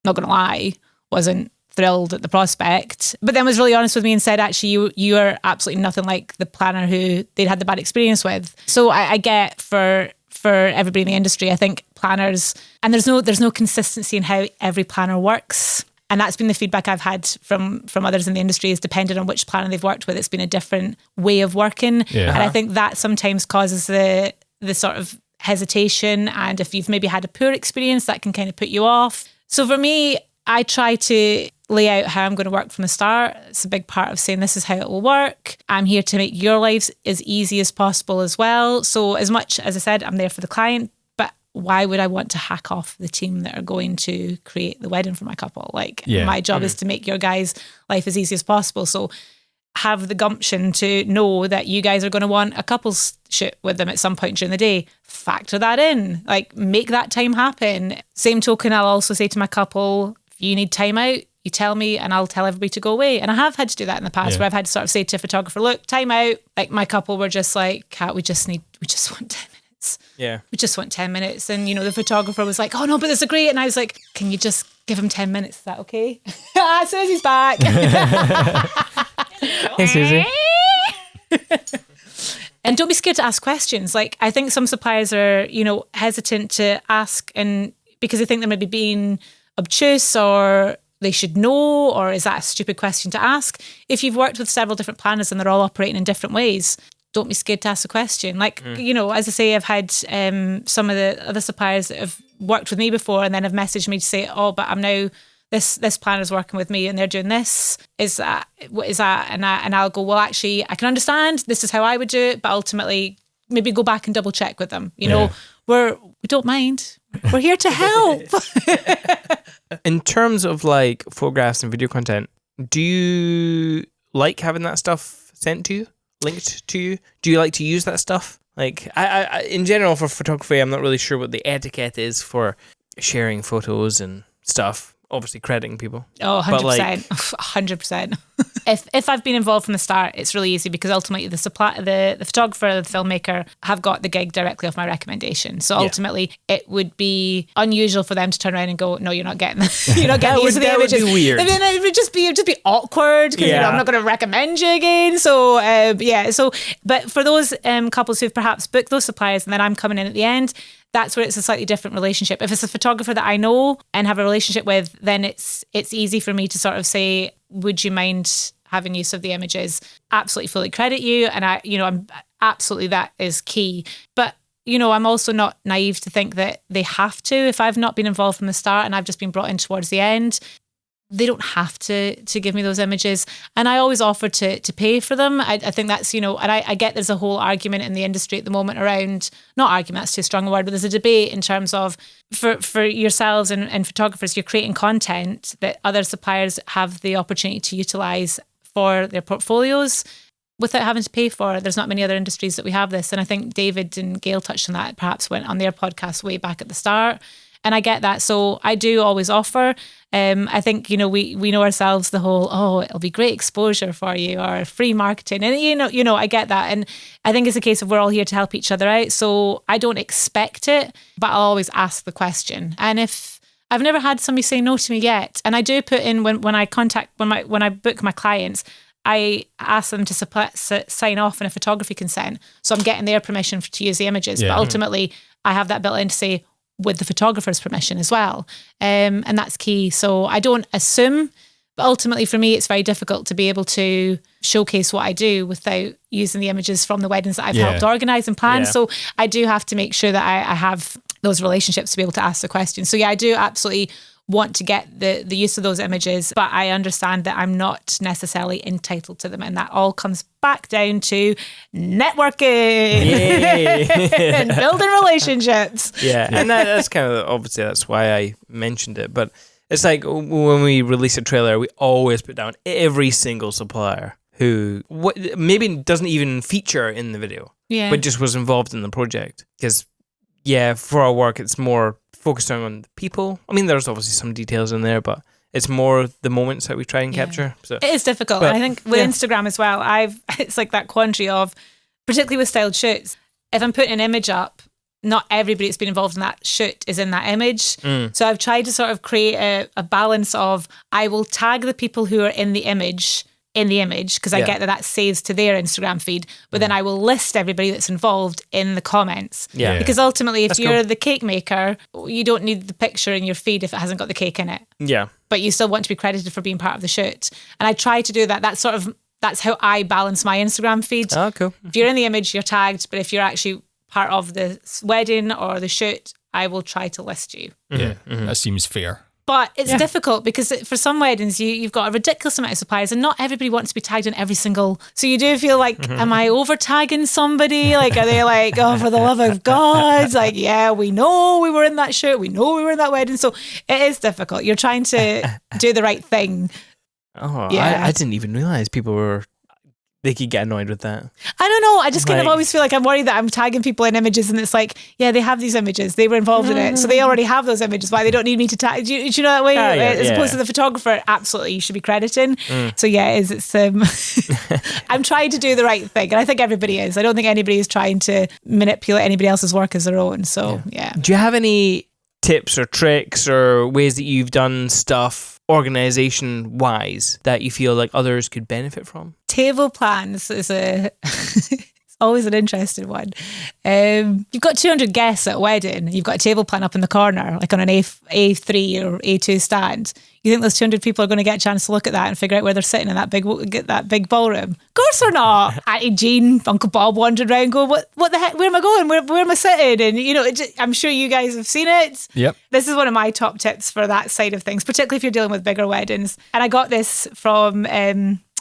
not going to lie, wasn't thrilled at the prospect, but then was really honest with me and said, actually, you are absolutely nothing like the planner who they'd had the bad experience with. So I get for everybody in the industry, I think planners, and there's no consistency in how every planner works. And that's been the feedback I've had from others in the industry, is depending on which planner they've worked with, it's been a different way of working. And I think that sometimes causes the sort of hesitation. And if you've maybe had a poor experience, that can kind of put you off. So for me, I try to lay out how I'm going to work from the start. It's a big part of saying this is how it will work. I'm here to make your lives as easy as possible as well. So as much as I said, I'm there for the client, but why would I want to hack off the team that are going to create the wedding for my couple? Like, my job is to make your guys' life as easy as possible. So have the gumption to know that you guys are going to want a couples shoot with them at some point during the day. Factor that in, like, make that time happen. Same token, I'll also say to my couple, if you need time out, you tell me and I'll tell everybody to go away. And I have had to do that in the past, where I've had to sort of say to a photographer, look, time out. Like, my couple were just like, Kat, we just want 10 minutes. Yeah. We just want 10 minutes. And, the photographer was like, oh no, but this is great. And I was like, can you just give him 10 minutes? Is that okay? Susie's back. Hey, Susie. And don't be scared to ask questions. Like, I think some suppliers are, hesitant to ask, and because they think they might be being obtuse, or they should know, or is that a stupid question to ask? If you've worked with several different planners and they're all operating in different ways, don't be scared to ask a question. Like, as I say, I've had some of the other suppliers that have worked with me before and then have messaged me to say, oh, but I'm now, this planner's working with me and they're doing this. What is that? And I'll go, well, actually, I can understand. This is how I would do it. But ultimately, maybe go back and double check with them. We don't mind. We're here to help. In terms of like photographs and video content, do you like having that stuff sent to you, linked to you? Do you like to use that stuff? Like, I in general for photography, I'm not really sure what the etiquette is for sharing photos and stuff. Obviously crediting people. Oh, 100%. 100%. If I've been involved from the start, it's really easy because ultimately the photographer, the filmmaker have got the gig directly off my recommendation. So ultimately it would be unusual for them to turn around and go, no, you're not getting you're not getting these that images. Would be weird. I mean, it would just be awkward because I'm not going to recommend you again. So but for those couples who've perhaps booked those suppliers and then I'm coming in at the end, that's where it's a slightly different relationship. If it's a photographer that I know and have a relationship with, then it's easy for me to sort of say, would you mind having use of the images? Absolutely fully credit you. And I'm absolutely, that is key. But I'm also not naive to think that they have to. If I've not been involved from the start and I've just been brought in towards the end, they don't have to give me those images. And I always offer to pay for them. I think that's, and I get there's a whole argument in the industry at the moment around, not argument, that's too strong a word, but there's a debate in terms of for yourselves and photographers, you're creating content that other suppliers have the opportunity to utilise for their portfolios without having to pay for. There's not many other industries that we have this. And I think David and Gail touched on that, perhaps went on their podcast way back at the start. And I get that. So I do always offer. I think, we know ourselves the whole, it'll be great exposure for you or free marketing. And, I get that. And I think it's a case of we're all here to help each other out. So I don't expect it, but I'll always ask the question. And if I've never had somebody say no to me yet, and I do put in when I book my clients, I ask them to sign off on a photography consent. So I'm getting their permission to use the images. Yeah. But ultimately, I have that built in to say, with the photographer's permission as well. And that's key. So I don't assume, but ultimately for me, it's very difficult to be able to showcase what I do without using the images from the weddings that I've helped organise and plan. Yeah. So I do have to make sure that I have those relationships to be able to ask the question. So yeah, I do absolutely want to get the use of those images, but I understand that I'm not necessarily entitled to them. And that all comes back down to networking and building relationships. Yeah. And that's kind of, obviously that's why I mentioned it. But it's like when we release a trailer, we always put down every single supplier who maybe doesn't even feature in the video, but just was involved in the project. Because for our work, it's more focused on the people. I mean, there's obviously some details in there, but it's more the moments that we try and capture. So it is difficult. But, and I think with Instagram as well, it's like that quandary of, particularly with styled shoots, if I'm putting an image up, not everybody that's been involved in that shoot is in that image. So I've tried to sort of create a balance of, I will tag the people who are in the image because I get that saves to their Instagram feed, but then I will list everybody that's involved in the comments. Yeah. Because ultimately, if you're the cake maker, you don't need the picture in your feed if it hasn't got the cake in it. Yeah. But you still want to be credited for being part of the shoot. And I try to do that. That's how I balance my Instagram feed. Oh, cool. If you're in the image, you're tagged, but if you're actually part of the wedding or the shoot, I will try to list you. Yeah, that seems fair. But it's difficult because for some weddings, you've got a ridiculous amount of suppliers and not everybody wants to be tagged in every single... So you do feel like, am I over-tagging somebody? Like, are they like, oh, for the love of God? Like, yeah, we know we were in that shoot. We know we were in that wedding. So it is difficult. You're trying to do the right thing. Oh, yeah. I didn't even realise people were... They could get annoyed with that. I don't know. I just kind of always feel like I'm worried that I'm tagging people in images and it's like, yeah, they have these images. They were involved in it. So they already have those images. Why they don't need me to tag? Do you know that way? As opposed to the photographer, absolutely, you should be crediting. So yeah, it's I'm trying to do the right thing. And I think everybody is. I don't think anybody is trying to manipulate anybody else's work as their own. So yeah. Do you have any tips or tricks or ways that you've done stuff organization wise that you feel like others could benefit from? Table plans is it's always an interesting one. You've got 200 guests at a wedding. You've got a table plan up in the corner, like on an A3 or A2 stand. You think those 200 people are going to get a chance to look at that and figure out where they're sitting in that big ballroom? Of course they're not. Auntie Jean, Uncle Bob wandering around going, what the heck? Where am I going? Where am I sitting? And I'm sure you guys have seen it. Yep. This is one of my top tips for that side of things, particularly if you're dealing with bigger weddings. And I got this from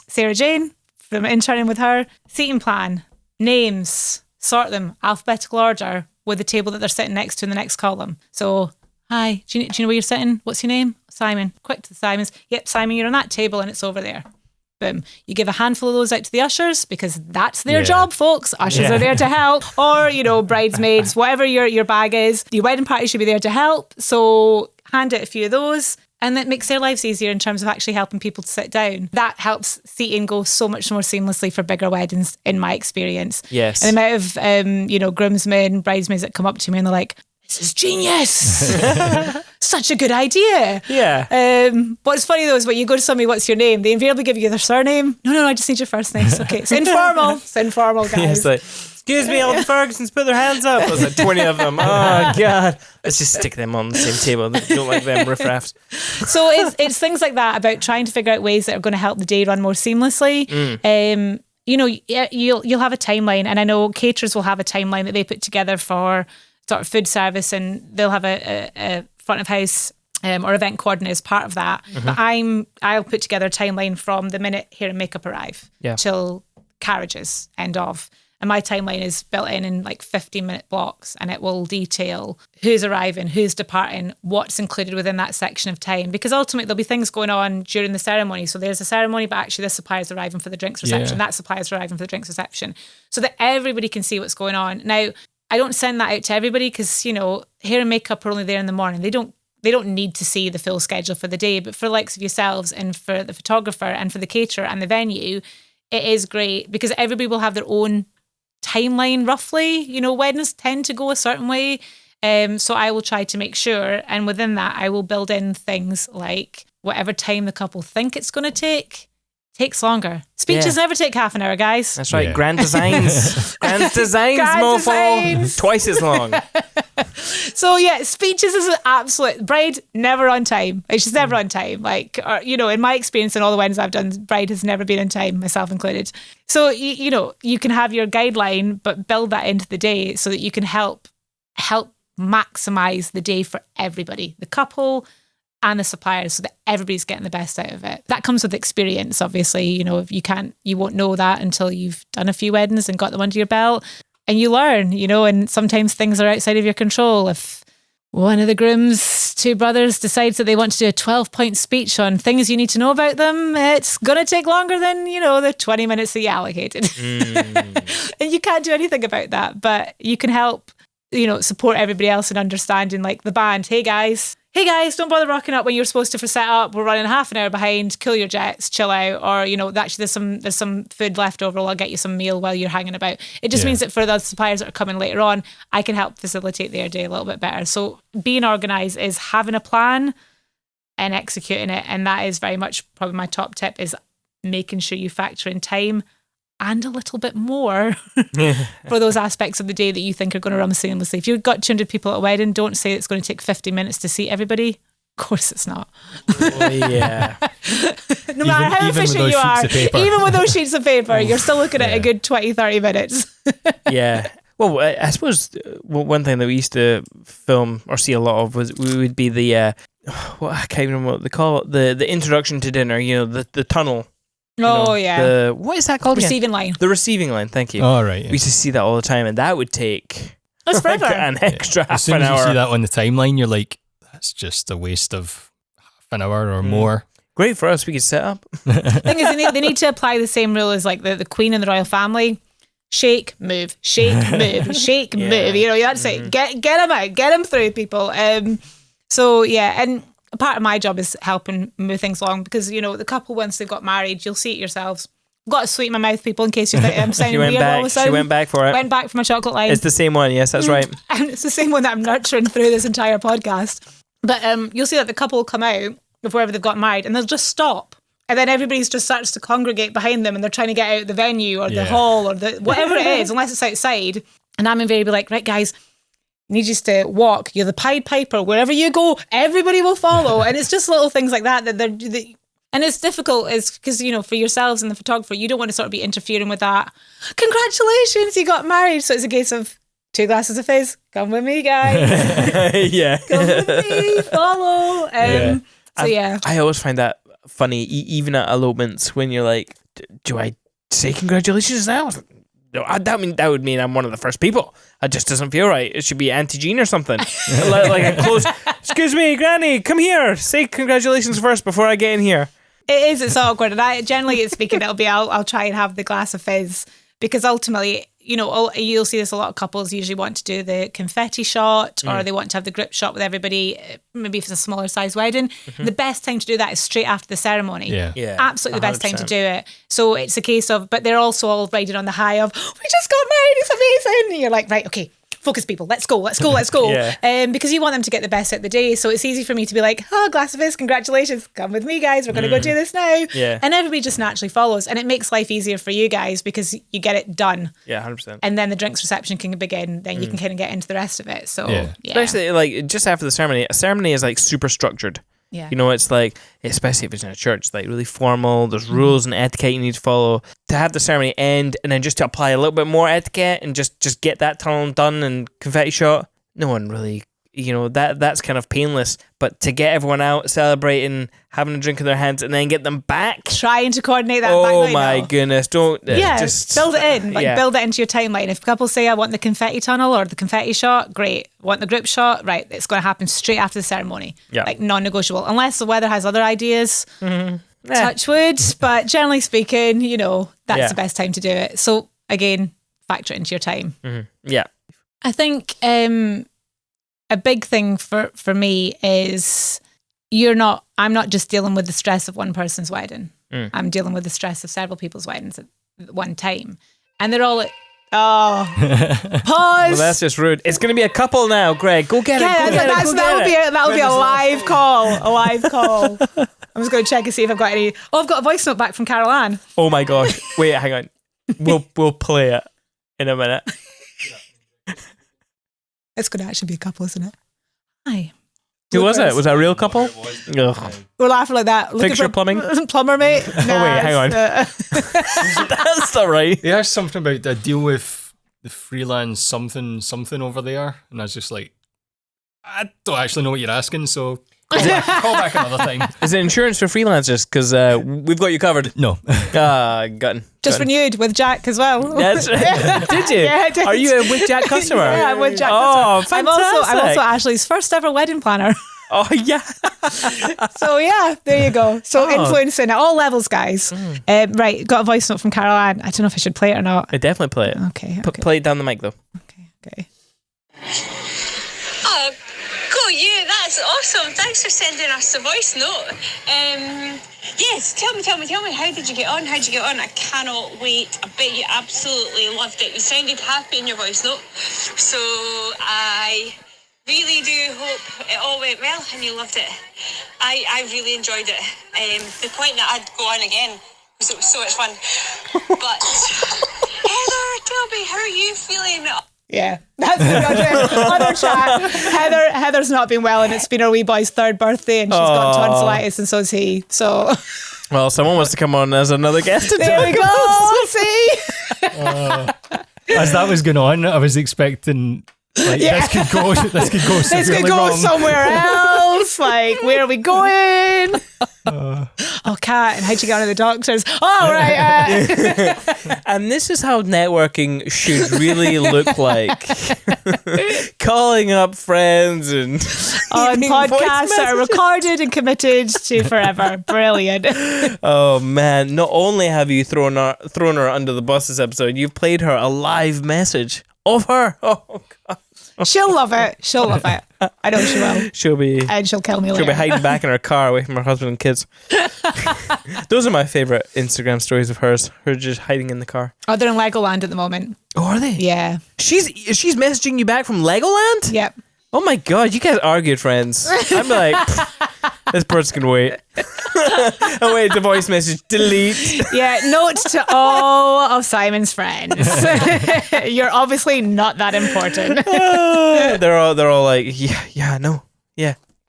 Sarah Jane, from interning with her. Seating plan, names, sort them, alphabetical order with the table that they're sitting next to in the next column. So, hi, do you know where you're sitting? What's your name? Simon. Quick to the Simons. Yep, Simon, you're on that table and it's over there. Boom. You give a handful of those out to the ushers because that's their job, folks. Ushers are there to help. Or, bridesmaids, whatever your bag is. Your wedding party should be there to help. So hand out a few of those. And that makes their lives easier in terms of actually helping people to sit down. That helps seating go so much more seamlessly for bigger weddings, in my experience. Yes. And the amount of, groomsmen, bridesmaids that come up to me and they're like, this is genius. Such a good idea. Yeah. What's funny though is when you go to somebody, what's your name? They invariably give you their surname. No, I just need your first name. It's okay. It's informal. It's informal, guys. It's Excuse me, all the Fergusons, put their hands up. There's like 20 of them. Oh, God. Let's just stick them on the same table. Don't like them riffraffs. So it's things like that about trying to figure out ways that are going to help the day run more seamlessly. You'll have a timeline, and I know caterers will have a timeline that they put together for sort of food service, and they'll have a front of house or event coordinator as part of that. But I'll put together a timeline from the minute hair and makeup arrive till carriages end of. And my timeline is built in like 15-minute blocks, and it will detail who's arriving, who's departing, what's included within that section of time. Because ultimately there'll be things going on during the ceremony. So there's a ceremony, but actually this supplier's arriving for the drinks reception, that supplier's arriving for the drinks reception, so that everybody can see what's going on. Now, I don't send that out to everybody because, hair and makeup are only there in the morning. They don't need to see the full schedule for the day. But for the likes of yourselves and for the photographer and for the caterer and the venue, it is great because everybody will have their own timeline roughly. Weddings tend to go a certain way. So I will try to make sure, and within that I will build in things like whatever time the couple think it's going to take takes longer. Speeches never take half an hour, guys. That's right. Grand designs. Grand designs, mofo. Twice as long. So speeches is an absolute. Bride never on time. It's just never on time. In my experience in all the weddings I've done, bride has never been on time, myself included. So you can have your guideline, but build that into the day so that you can help maximize the day for everybody, the couple and the suppliers, so that everybody's getting the best out of it. That comes with experience, obviously. You won't know that until you've done a few weddings and got them under your belt. And you learn, and sometimes things are outside of your control. If one of the groom's two brothers decides that they want to do a 12-point speech on things you need to know about them, it's going to take longer than, the 20 minutes that you allocated. And you can't do anything about that, but you can help, support everybody else in understanding, like the band. Hey guys, don't bother rocking up when you're supposed to for set up. We're running half an hour behind. Cool your jets, chill out. Or, actually there's some food left over. I'll get you some meal while you're hanging about. It just means that for the suppliers that are coming later on, I can help facilitate their day a little bit better. So being organised is having a plan and executing it. And that is very much probably my top tip, is making sure you factor in time and a little bit more for those aspects of the day that you think are going to run seamlessly. If you've got 200 people at a wedding, don't say it's going to take 50 minutes to seat everybody. Of course it's not. Oh, yeah. No matter how efficient you are, even with those sheets of paper, you're still looking at a good 20, 30 minutes. Yeah. Well, I suppose one thing that we used to film or see a lot of would be the, I can't even remember what they call it, the introduction to dinner, the tunnel. What is that called? Receiving line. The receiving line, thank you. Oh, right. Yeah. We used to see that all the time, and that would take forever. An extra half an hour. As soon as you see that on the timeline, you're like, that's just a waste of half an hour or more. Great for us, we could set up. The thing is, they need to apply the same rule as like the Queen and the royal family. Shake, move, shake, move, shake, move. That's it. Get them out, get them through, people. And part of my job is helping move things along because, the couple, once they've got married, you'll see it yourselves. I've got a sweet in my mouth, people, in case you think I'm sounding weird all of a sudden. She went back for it. Went back for my chocolate line. It's the same one, yes, that's right. And it's the same one that I'm nurturing through this entire podcast. But you'll see that the couple will come out of wherever they've got married and they'll just stop. And then everybody just starts to congregate behind them and they're trying to get out the venue or the hall or whatever it is, unless it's outside. And I'm invariably like, right, guys, need you to walk. You're the Pied Piper. Wherever you go, everybody will follow. And it's just little things like that and it's difficult because, for yourselves and the photographer, you don't want to sort of be interfering with that. Congratulations, you got married. So it's a case of 2 glasses of fizz. Come with me, guys. Yeah. Come with me. Follow. I always find that funny, even at elopements, when you're like, do I say congratulations now? No, that would mean I'm one of the first people. It just doesn't feel right. It should be Auntie Jean or something. like a close. Excuse me, Granny, come here. Say congratulations first before I get in here. It is. It's awkward, and generally speaking, it'll be I'll try and have the glass of fizz because ultimately, you'll see this a lot of couples usually want to do the confetti shot or they want to have the group shot with everybody. Maybe if it's a smaller size wedding, the best time to do that is straight after the ceremony. Yeah. Absolutely the best time to do it. So it's a case of, but they're also all riding on the high of, we just got married, it's amazing. And you're like, right, okay, focus people, let's go. Yeah. Because you want them to get the best out of the day. So it's easy for me to be like, oh, Glasgow-based, congratulations, come with me guys, we're going to go do this now. Yeah. And everybody just naturally follows, and it makes life easier for you guys because you get it done. Yeah, 100%. And then the drinks reception can begin, then you can kind of get into the rest of it. So yeah. Especially like just after the ceremony, a ceremony is like super structured. Yeah. You know, it's like, especially if it's in a church, it's like really formal. There's rules and etiquette you need to follow. To have the ceremony end and then just to apply a little bit more etiquette and just get that tunnel done and confetti shot, no one really, you know, that's kind of painless. But to get everyone out celebrating, having a drink in their hands and then get them back. Trying to coordinate that back. Oh my goodness. Don't. Just build it in. Build it into your timeline. If couples say, I want the confetti tunnel or the confetti shot, great. Want the group shot? Right. It's going to happen straight after the ceremony. Yeah. Like non-negotiable. Unless the weather has other ideas. Touch wood. But generally speaking, you know, that's the best time to do it. So again, factor it into your time. Yeah. I think a big thing for me is I'm not just dealing with the stress of one person's wedding. I'm dealing with the stress of several people's weddings at one time. And they're all pause. Well, that's just rude. It's going to be a couple now, Greg. Go get it. That'll be a live call. I'm just going to check and see if I've got any. Oh, I've got a voice note back from Carol Ann. Oh my gosh. Wait, hang on. We'll play it in a minute. It's going to actually be a couple, isn't it? Hi. Who was it? Was that a real couple? We're laughing like that. Fixture plumbing? Plumber, mate. Wait, hang on. That's not right. There's something about the deal with the freelance something over there, and I was just like, I don't actually know what you're asking, so call back another time. Is it insurance for freelancers? Because we've got you covered. No. Gotten. Just renewed with Jack as well. That's right. Did you? Yeah, I did. Are you a with Jack customer? Yeah, I'm with Jack customer. Fantastic. I'm also Ashley's first ever wedding planner. Oh, yeah. So, yeah, there you go. So, influencing at all levels, guys. Right, got a voice note from Carol Ann. I don't know if I should play it or not. I definitely play it. Okay. Play it down the mic, though. Okay. Oh, cool, you. That's awesome. Thanks for sending us the voice note. Yes, tell me. How did you get on? I cannot wait. I bet you absolutely loved it. You sounded happy in your voice note. So I really do hope it all went well and you loved it. I really enjoyed it. The point that I'd go on again because it was so much fun. But Heather, tell me, how are you feeling? Yeah, that's the other chat. Heather's not been well, and it's been our wee boy's third birthday, and she's got tonsillitis, and so is he. So, well, someone wants to come on as another guest. There we go. See, as that was going on, I was expecting this could go. This could go wrong. Somewhere else. Like, where are we going? Oh, Kat, and how'd you get on to the doctors? Oh, right. And this is how networking should really look like. Calling up friends and on podcasts that are recorded and committed to forever. Brilliant. Oh, man. Not only have you thrown her under the bus this episode, you've played her a live message of her. Oh, God. She'll love it. I know she will. She'll kill me later. She'll be hiding back in her car away from her husband and kids. Those are my favourite Instagram stories of hers. Her just hiding in the car. Oh, they're in Legoland at the moment. Oh, are they? Yeah. She's messaging you back from Legoland? Yep. Oh my God, you guys are good friends. I'm like, this person can wait. Oh wait, the voice message, delete. Yeah, note to all of Simon's friends. You're obviously not that important. They're all like, no.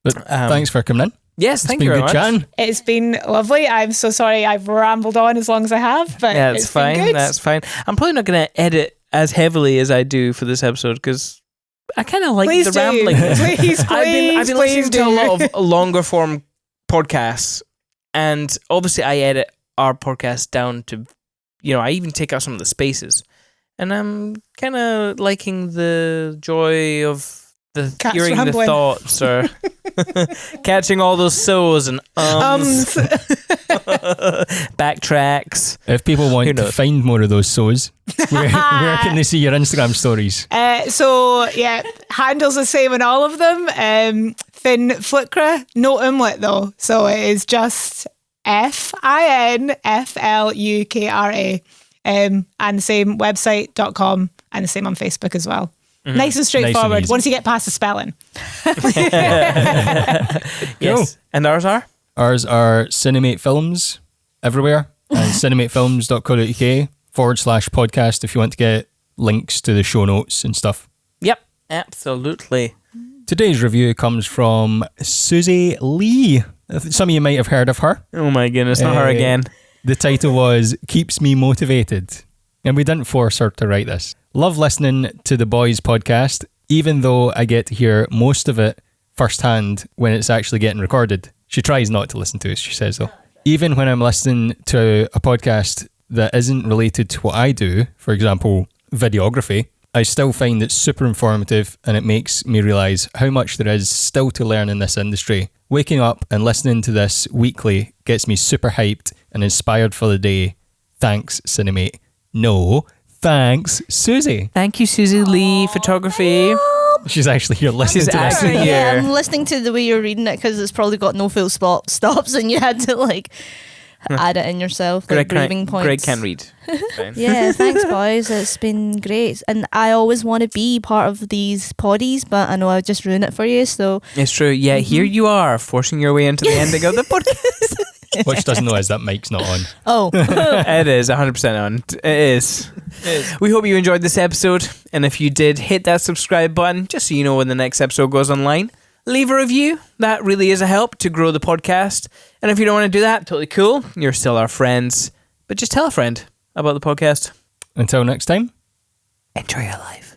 But thanks for coming in. Yes, thank you very much. Chatting. It's been lovely. I'm so sorry I've rambled on as long as I have, but it's fine. Been good. That's fine. I'm probably not going to edit as heavily as I do for this episode because I kind of like the rambling. Please, I've been listening to a lot of longer form podcasts, and obviously I edit our podcast down to, I even take out some of the spaces, and I'm kind of liking the joy of hearing rambling. the thoughts or catching all those so's and backtracks. If people want to find more of those so's, where can they see your Instagram stories? So yeah, handles the same in all of them. Fin Flükra, no umlaut though, so it is just FINFLUKRA, and the same website.com and the same on Facebook as well. Nice and straightforward. easy. Once you get past the spelling. Yes. And ours are? Ours are Cinemate Films everywhere and cinematefilms.co.uk/podcast if you want to get links to the show notes and stuff. Yep, absolutely. Today's review comes from Susie Lee. Some of you might have heard of her. Oh my goodness, not her again. The title was Keeps Me Motivated. And we didn't force her to write this. Love listening to the Boys podcast, even though I get to hear most of it firsthand when it's actually getting recorded. She tries not to listen to us, she says though. Even when I'm listening to a podcast that isn't related to what I do, for example, videography, I still find it super informative and it makes me realise how much there is still to learn in this industry. Waking up and listening to this weekly gets me super hyped and inspired for the day. Thanks, Cinemate. No, thanks, Susie. Thank you, Susie Lee, photography. She's actually here listening to this. actually Yeah, here. I'm listening to the way you're reading it because it's probably got no full stops and you had to like add it in yourself, like breathing points. Greg can't read. Fine. Yeah, thanks boys. It's been great. And I always want to be part of these poddies, but I know I just ruin it for you, so It's true. Yeah, here you are, forcing your way into the ending of the podcast. What she doesn't know is that mic's not on. oh. It is 100% on. It is. We hope you enjoyed this episode, and if you did, hit that subscribe button just so you know when the next episode goes online. Leave a review. That really is a help to grow the podcast. And if you don't want to do that, totally cool. You're still our friends. But just tell a friend about the podcast. Until next time. Enjoy your life.